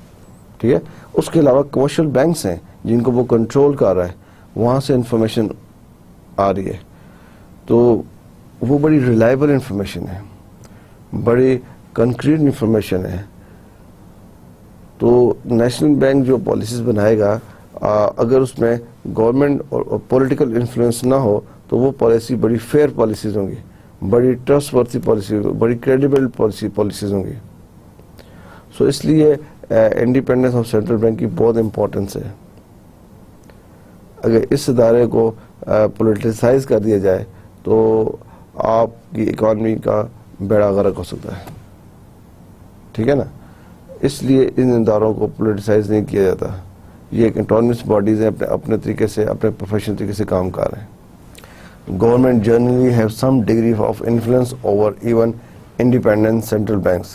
ٹھیک ہے، اس کے علاوہ کمرشل بینکس ہیں جن کو وہ کنٹرول کر رہا ہے، وہاں سے انفارمیشن آ رہی ہے، تو وہ بڑی ریلائبل انفارمیشن ہے، بڑی کنکریٹ انفارمیشن ہے. تو نیشنل بینک جو پالیسیز بنائے گا، اگر اس میں گورنمنٹ اور پولیٹیکل انفلوئنس نہ ہو تو وہ پالیسی بڑی فیئر پالیسیز ہوں گی، بڑی ٹرسٹ ورتھی پالیسی، بڑی کریڈیبل پالیسیز ہوں گی. سو اس لیے انڈیپینڈنس آف سینٹرل بینک کی بہت امپورٹنس ہے. اگر اس ادارے کو پولیٹیسائز کر دیا جائے تو آپ کی اکانومی کا بیڑا غرق ہو سکتا ہے. ٹھیک ہے نا؟ اس لیے ان اداروں کو پولیٹیسائز نہیں کیا جاتا. یہ ایک انٹونمس باڈیز ہیں، اپنے طریقے سے، اپنے پروفیشنل طریقے سے کام کر رہے ہیں. Government generally have some degree of influence over even independent central banks.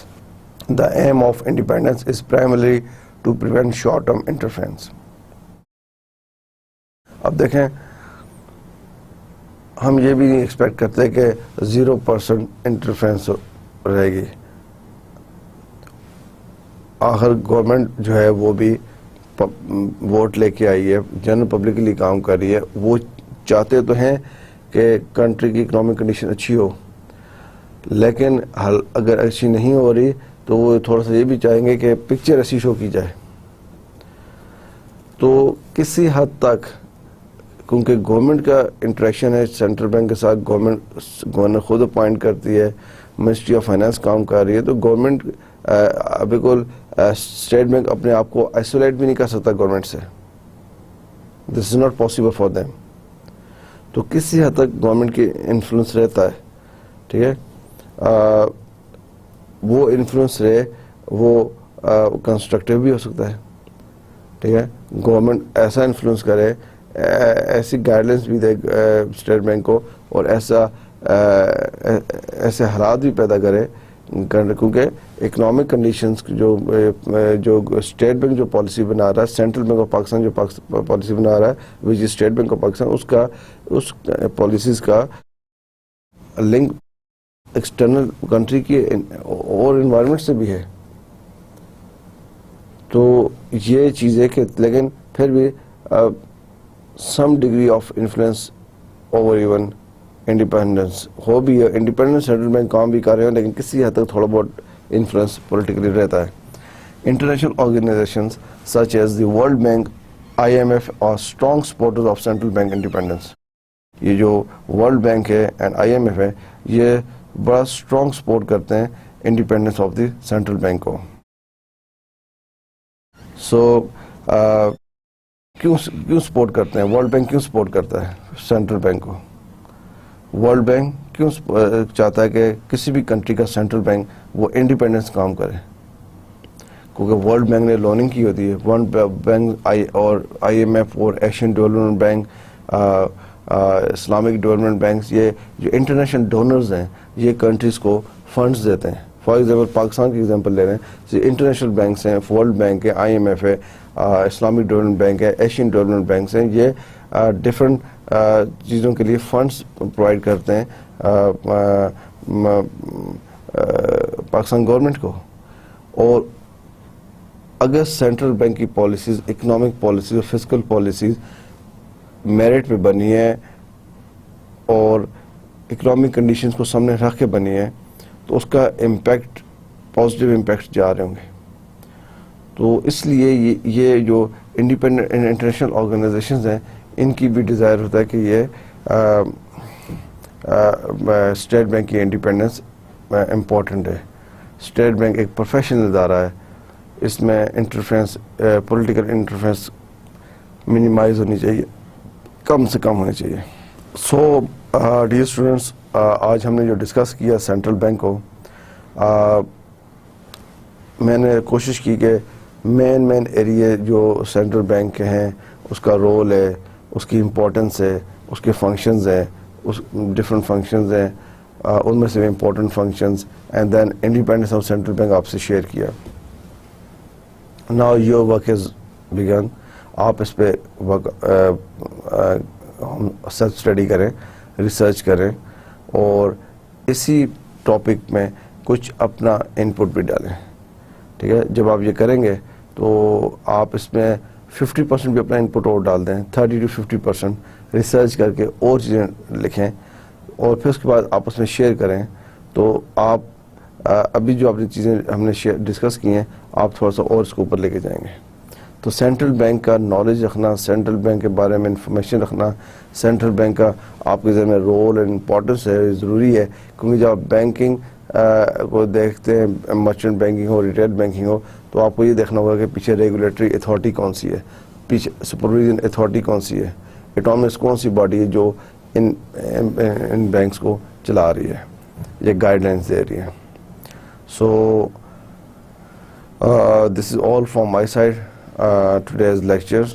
The aim of independence is primarily to prevent short-term interference. اب دیکھیں ہم یہ بھی نہیں ایکسپیکٹ کرتے کہ 0% انٹرفیرنس رہے گی. آخر گورنمنٹ جو ہے وہ بھی ووٹ لے کے آئی ہے, جنرل پبلک کے لیے کام کر رہی ہے. وہ چاہتے تو ہیں کہ کنٹری کی اکنامک کنڈیشن اچھی ہو, لیکن اگر اچھی نہیں ہو رہی تو وہ تھوڑا سا یہ بھی چاہیں گے کہ پکچر ایسی شو کی جائے. تو کسی حد تک کیونکہ گورنمنٹ کا انٹریکشن ہے سینٹرل بینک کے ساتھ, گورنر خود اپوائنٹ کرتی ہے, منسٹری آف فائنانس کام کر رہی ہے, تو گورنمنٹ بالکل اسٹیٹ بینک اپنے آپ کو آئسولیٹ بھی نہیں کر سکتا گورنمنٹ سے. This is not possible for them. تو کسی حد تک گورنمنٹ کی انفلوئنس رہتا ہے, ٹھیک ہے. وہ انفلوئنس رہے وہ کنسٹرکٹیو بھی ہو سکتا ہے, ٹھیک ہے. گورنمنٹ ایسا انفلوئنس کرے, ایسی گائیڈ لائنس بھی دے اسٹیٹ بینک کو, اور ایسے حالات بھی پیدا کرے, کیونکہ اکنامک کنڈیشنز جو اسٹیٹ بینک جو پالیسی بنا رہا ہے, سینٹرل بینک آف پاکستان جو پالیسی بنا رہا ہے which state bank of Pakistan, اس پالیسیز کا لنک ایکسٹرنل کنٹری کی اور انوائرمنٹ سے بھی ہے. تو یہ چیزیں کہ لیکن پھر بھی some degree of influence over even independence ہو بھی ہے. انڈیپینڈنس سینٹرل بینک کام بھی کر رہے ہیں, لیکن کسی حد تک تھوڑا بہت انفلوئنس پولیٹیکلی رہتا ہے. International organisations such as the world bank, IMF are strong supporters of central bank independence. یہ جو ورلڈ بینک ہے اینڈ IMF ہے, یہ بڑا اسٹرانگ سپورٹ کرتے ہیں independence of the central bank کو. سو کیوں سپورٹ کرتے ہیں ورلڈ بینک, کیوں سپورٹ کرتا ہے سینٹرل بینک کو؟ ورلڈ بینک کیوں چاہتا ہے کہ کسی بھی کنٹری کا سینٹرل بینک وہ انڈیپینڈنس کام کرے؟ کیونکہ ورلڈ بینک نے لوننگ کی ہوتی ہے. ورلڈ بینک اور IMF اور Asian development bank, Islamic development banks, یہ جو انٹرنیشنل ڈونرز ہیں یہ کنٹریز کو فنڈز دیتے ہیں. فار ایگزامپل پاکستان کی ایگزامپل لے رہے ہیں, انٹرنیشنل بینکس ہیں, ورلڈ بینک ہے, IMF ہے, اسلامک ڈیولپمنٹ بینک ہے, ایشین ڈیولپمنٹ بینکس ہیں. یہ ڈفرینٹ چیزوں کے لیے فنڈز پرووائڈ کرتے ہیں پاکستان گورنمنٹ کو. اور اگر سینٹرل بینک کی پالیسیز, اکنامک پالیسیز اور فسکل پالیسیز میرٹ پہ بنی ہے اور اکنامک کنڈیشنز کو سامنے رکھ کے بنی ہے, تو اس کا امپیکٹ پازیٹیو امپیکٹ جا رہے ہوں گے. تو اس لیے یہ جو انڈیپینڈنٹ انٹرنیشنل آرگنائزیشنز ہیں ان کی بھی ڈیزائر ہوتا ہے کہ یہ اسٹیٹ بینک کی انڈیپینڈنس امپورٹنٹ ہے. اسٹیٹ بینک ایک پروفیشنل ادارہ ہے, اس میں انٹرفیرنس, پولیٹیکل انٹرفیرنس منیمائز ہونی چاہیے, کم سے کم ہونی چاہیے. سو ڈیئر اسٹوڈنٹس, آج ہم نے جو ڈسکس کیا سینٹرل بینک کو, میں نے کوشش کی کہ مین ایریے جو سینٹرل بینک کے ہیں اس کا رول ہے, اس کی امپورٹنس ہے, اس کے فنکشنز ہیں, اس ڈفرینٹ فنکشنز ہیں, ان میں سے important functions, and then independence of central bank آپ سے شیئر کیا. Now your work is begin. آپ اس پہ سیلف اسٹڈی کریں, ریسرچ کریں, اور اسی ٹاپک میں کچھ اپنا انپٹ بھی ڈالیں, ٹھیک ہے. جب آپ یہ کریں گے تو آپ اس میں 50% بھی اپنا انپٹ اور ڈال دیں, 30 to 50% ریسرچ کر کے اور چیزیں لکھیں, اور پھر اس کے بعد آپ اس میں شیئر کریں. تو آپ ابھی جو اپنی چیزیں ہم نے ڈسکس کی ہیں, آپ تھوڑا سا اور اس کو اوپر لے کے جائیں گے. تو سینٹرل بینک کا نالج رکھنا, سینٹرل بینک کے بارے میں انفارمیشن رکھنا, سینٹرل بینک کا آپ کے ذہن میں رول اینڈ امپورٹنس ہے, ضروری ہے. کیونکہ جب آپ بینکنگ کو دیکھتے ہیں, مرچنٹ بینکنگ ہو, ریٹیل بینکنگ ہو, تو آپ کو یہ دیکھنا ہوگا کہ پیچھے ریگولیٹری اتھارٹی کون سی ہے, پیچھے سپرویژن اتھارٹی کون سی ہے, اٹامس کون سی باڈی ہے جو ان بینکس کو چلا رہی ہے, یہ گائیڈ لائنس دے رہی ہے. So this is all from my side. Today's lecture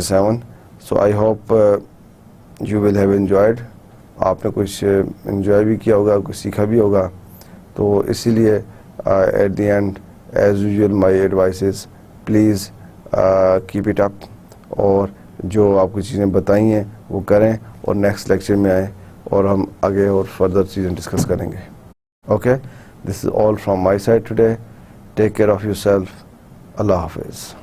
7. So I hope you will have enjoyed. آپ نے کچھ انجوائے بھی کیا ہوگا, کچھ سیکھا بھی ہوگا. تو اسی لیے at the end as usual my advice is please keep it up, اور جو آپ کو چیزیں بتائی ہیں وہ کریں اور نیکسٹ لیکچر میں آئیں اور ہم آگے اور فردر چیزیں ڈسکس کریں گے. Okay, this is all from my side today. Take care of yourself. اللہ حافظ.